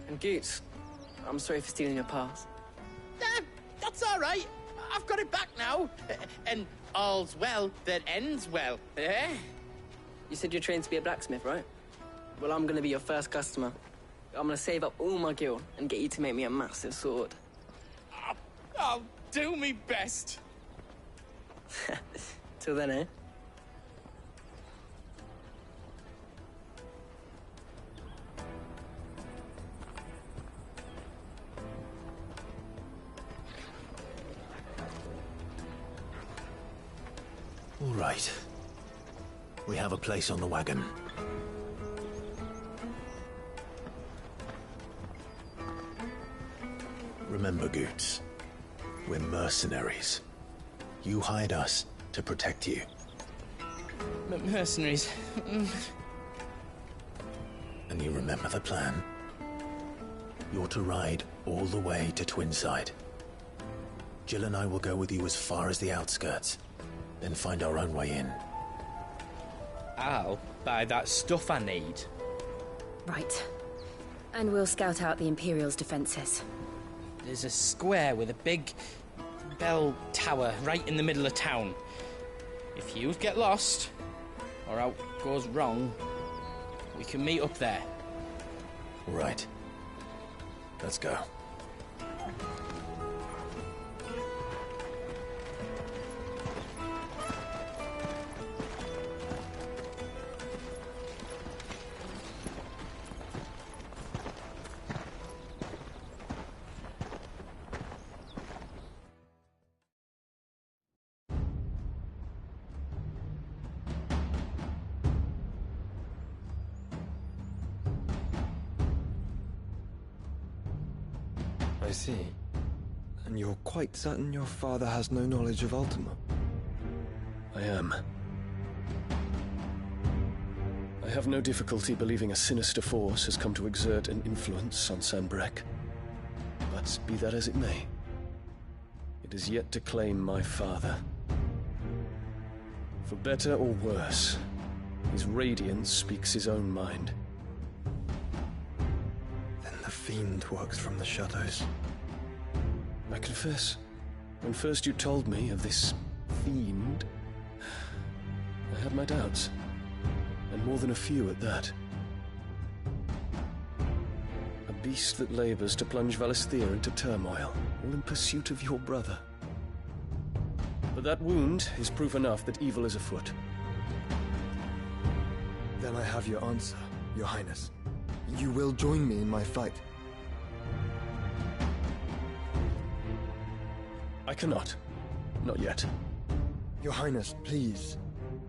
Speaker 13: And Goots, I'm sorry for stealing your pass.
Speaker 17: That's all right. I've got it back now. And all's well that ends well, eh?
Speaker 13: You said you're trained to be a blacksmith, right? Well, I'm gonna be your first customer. I'm gonna save up all my gil and get you to make me a massive sword.
Speaker 17: I'll do me best.
Speaker 13: Till then, eh?
Speaker 1: All right. We have a place on the wagon. Remember, Goots, we're mercenaries. You hired us to protect you.
Speaker 17: Mercenaries.
Speaker 1: And you remember the plan? You're to ride all the way to Twinside. Jill and I will go with you as far as the outskirts, then find our own way in.
Speaker 17: I'll buy that stuff I need.
Speaker 2: Right. And we'll scout out the Imperial's defenses.
Speaker 17: There's a square with a big bell tower right in the middle of town. If you get lost, or out goes wrong, we can meet up there.
Speaker 1: All right. Let's go.
Speaker 9: I see. And you're quite certain your father has no knowledge of Ultima?
Speaker 10: I am. I have no difficulty believing a sinister force has come to exert an influence on Sanbreque. But be that as it may, it is yet to claim my father. For better or worse, his radiance speaks his own mind.
Speaker 9: Then the fiend works from the shadows.
Speaker 10: I confess, when first you told me of this fiend, I had my doubts. And more than a few at that. A beast that labors to plunge Valisthea into turmoil, all in pursuit of your brother. But that wound is proof enough that evil is afoot.
Speaker 9: Then I have your answer, Your Highness. You will join me in my fight.
Speaker 10: I cannot. Not yet.
Speaker 9: Your Highness, please.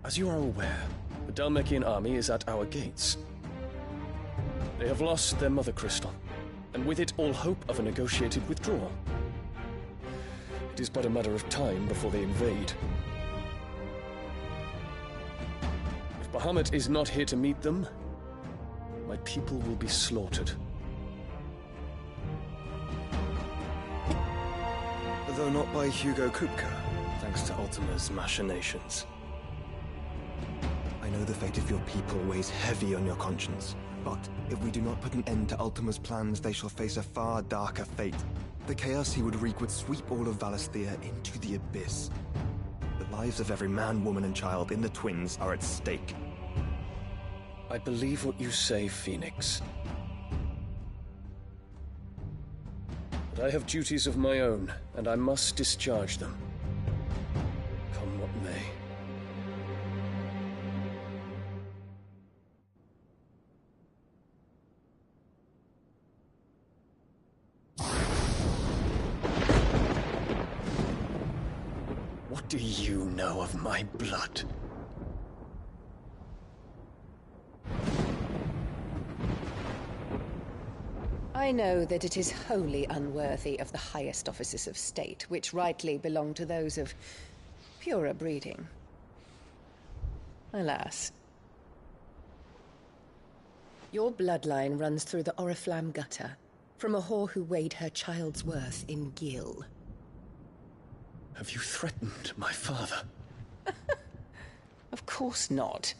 Speaker 10: As you are aware, the Dhalmekian army is at our gates. They have lost their mother crystal, and with it all hope of a negotiated withdrawal. It is but a matter of time before they invade. If Bahamut is not here to meet them, my people will be slaughtered.
Speaker 9: Though not by Hugo Kupka, thanks to Ultima's machinations. I know the fate of your people weighs heavy on your conscience, but if we do not put an end to Ultima's plans, they shall face a far darker fate. The chaos he would wreak would sweep all of Valisthea into the abyss. The lives of every man, woman, and child in the Twins are at stake.
Speaker 10: I believe what you say, Phoenix. But I have duties of my own, and I must discharge them. Come what may. What do you know of my blood?
Speaker 16: I know that it is wholly unworthy of the highest offices of state, which rightly belong to those of purer breeding. Alas. Your bloodline runs through the Oriflamme gutter, from a whore who weighed her child's worth in gil.
Speaker 10: Have you threatened my father?
Speaker 16: Of course not.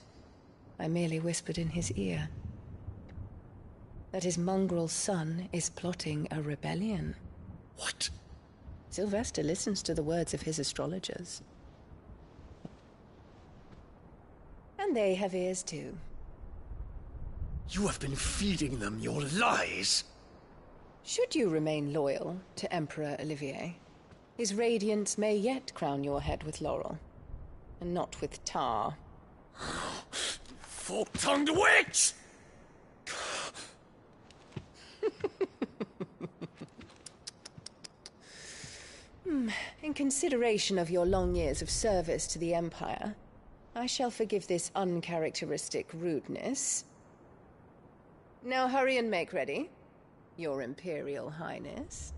Speaker 16: I merely whispered in his ear that his mongrel son is plotting a rebellion.
Speaker 10: What?
Speaker 16: Sylvester listens to the words of his astrologers. And they have ears too.
Speaker 10: You have been feeding them your lies!
Speaker 16: Should you remain loyal to Emperor Olivier, his radiance may yet crown your head with laurel, and not with tar.
Speaker 10: Fork-tongued witch!
Speaker 16: In consideration of your long years of service to the Empire, I shall forgive this uncharacteristic rudeness. Now hurry and make ready, Your Imperial Highness.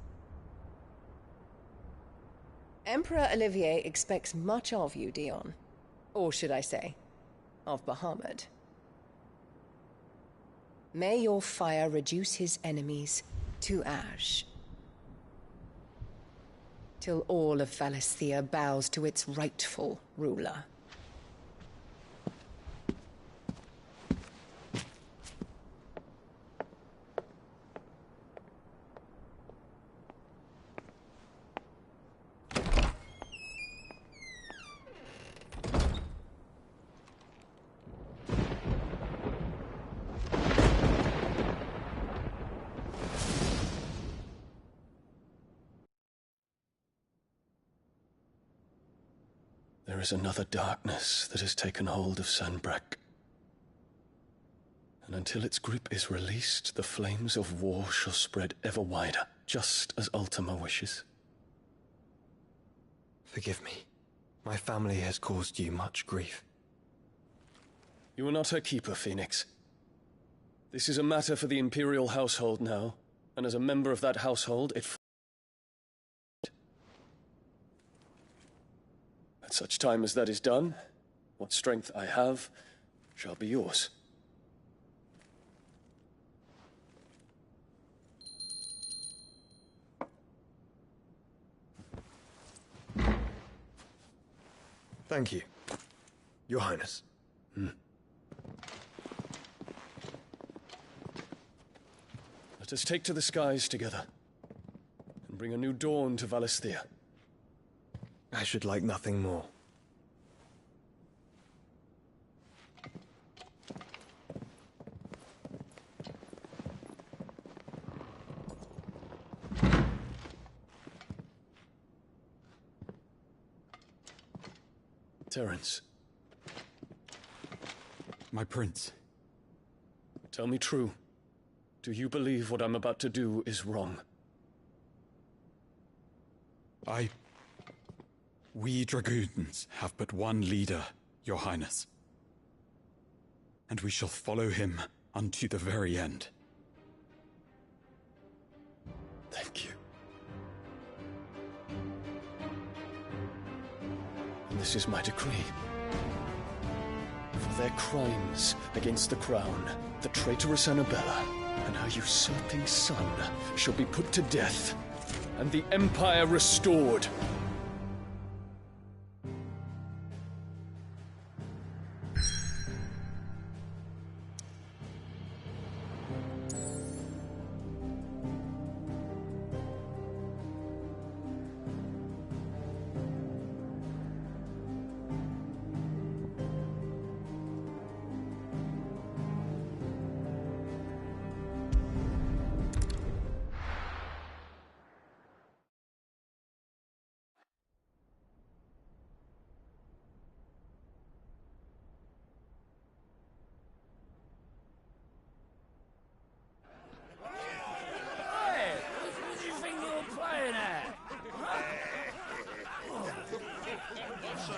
Speaker 16: Emperor Olivier expects much of you, Dion. Or should I say, of Bahamut. May your fire reduce his enemies to ash, till all of Valisthea bows to its rightful ruler.
Speaker 10: There is another darkness that has taken hold of Sanbreque. And until its grip is released, the flames of war shall spread ever wider, just as Ultima wishes.
Speaker 9: Forgive me. My family has caused you much grief.
Speaker 10: You are not her keeper, Phoenix. This is a matter for the Imperial household now, and as a member of that household, it At such time as that is done, what strength I have shall be yours.
Speaker 9: Thank you, Your Highness.
Speaker 10: Let us take to the skies together, and bring a new dawn to Valisthea.
Speaker 9: I should like nothing more.
Speaker 10: Terence.
Speaker 11: My prince.
Speaker 10: Tell me true. Do you believe what I'm about to do is wrong?
Speaker 11: We dragoons have but one leader, Your Highness. And we shall follow him unto the very end.
Speaker 10: Thank you. And this is my decree. For their crimes against the crown, the traitorous Annabella and her usurping son shall be put to death, and the Empire restored.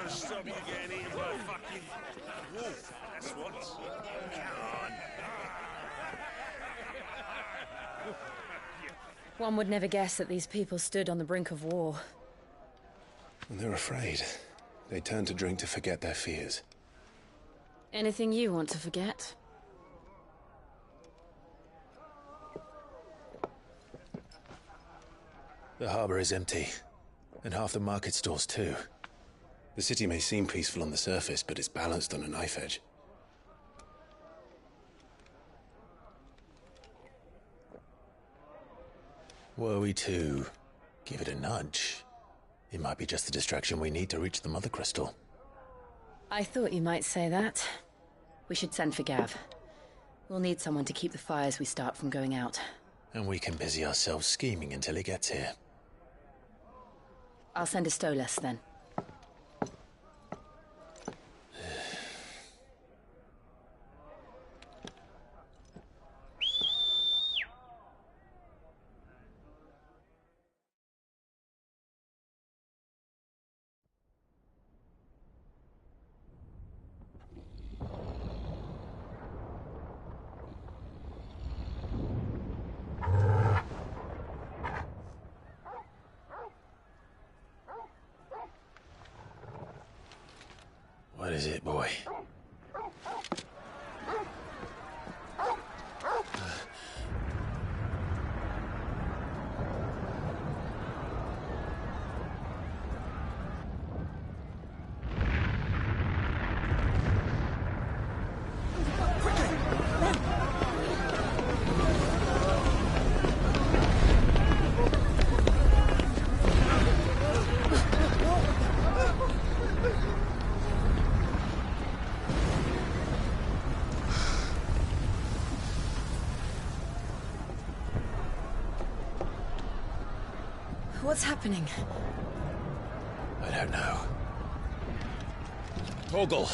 Speaker 3: Stop you getting eaten by a fucking wolf. That's what. Come on.
Speaker 2: One would never guess that these people stood on the brink of war.
Speaker 1: And they're afraid. They turn to drink to forget their fears.
Speaker 2: Anything you want to forget?
Speaker 1: The harbor is empty, and half the market stalls too. The city may seem peaceful on the surface, but it's balanced on a knife edge. Were we to give it a nudge, it might be just the distraction we need to reach the Mother Crystal.
Speaker 2: I thought you might say that. We should send for Gav. We'll need someone to keep the fires we start from going out.
Speaker 1: And we can busy ourselves scheming until he gets here.
Speaker 2: I'll send a Stolas then.
Speaker 1: What is it, boy?
Speaker 2: What's happening?
Speaker 1: I don't know. Torgal!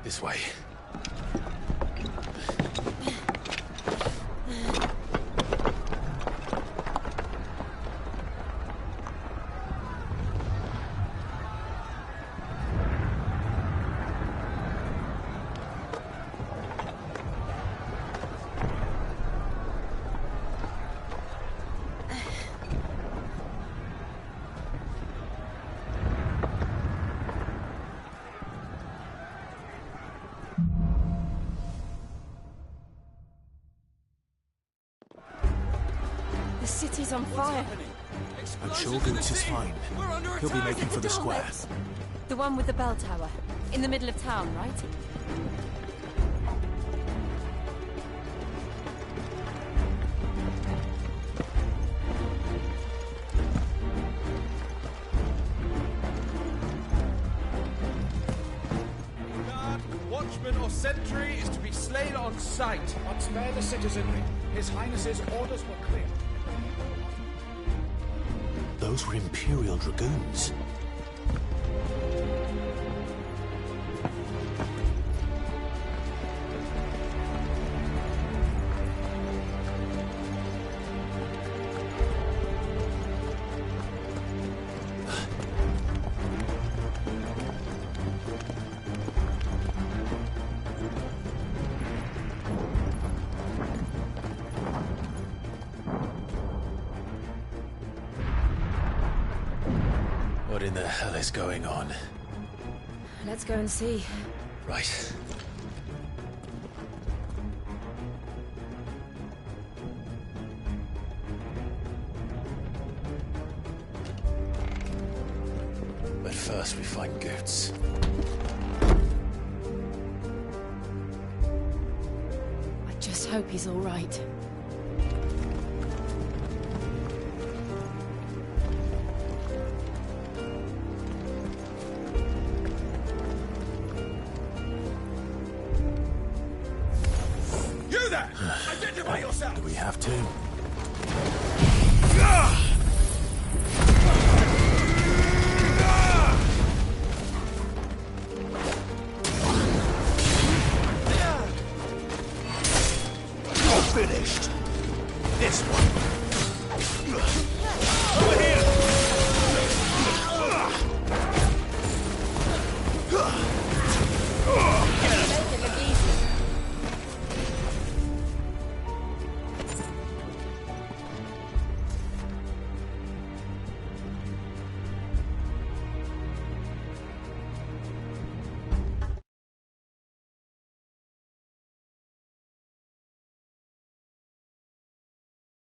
Speaker 1: This way.
Speaker 2: The city's on fire.
Speaker 12: I'm sure Goots is fine. He'll be making for the square.
Speaker 2: The one with the bell tower. In the middle of town, right?
Speaker 3: Watchman or sentry is to be slain on sight.
Speaker 19: But spare the citizenry. His Highness's orders were clear.
Speaker 1: Those were Imperial Dragoons. What in the hell is going on?
Speaker 2: Let's go and see.
Speaker 1: Right. But first we find Goots.
Speaker 2: I just hope he's all right.
Speaker 3: Identify yourself!
Speaker 1: Do we have to?
Speaker 12: You're finished! This one!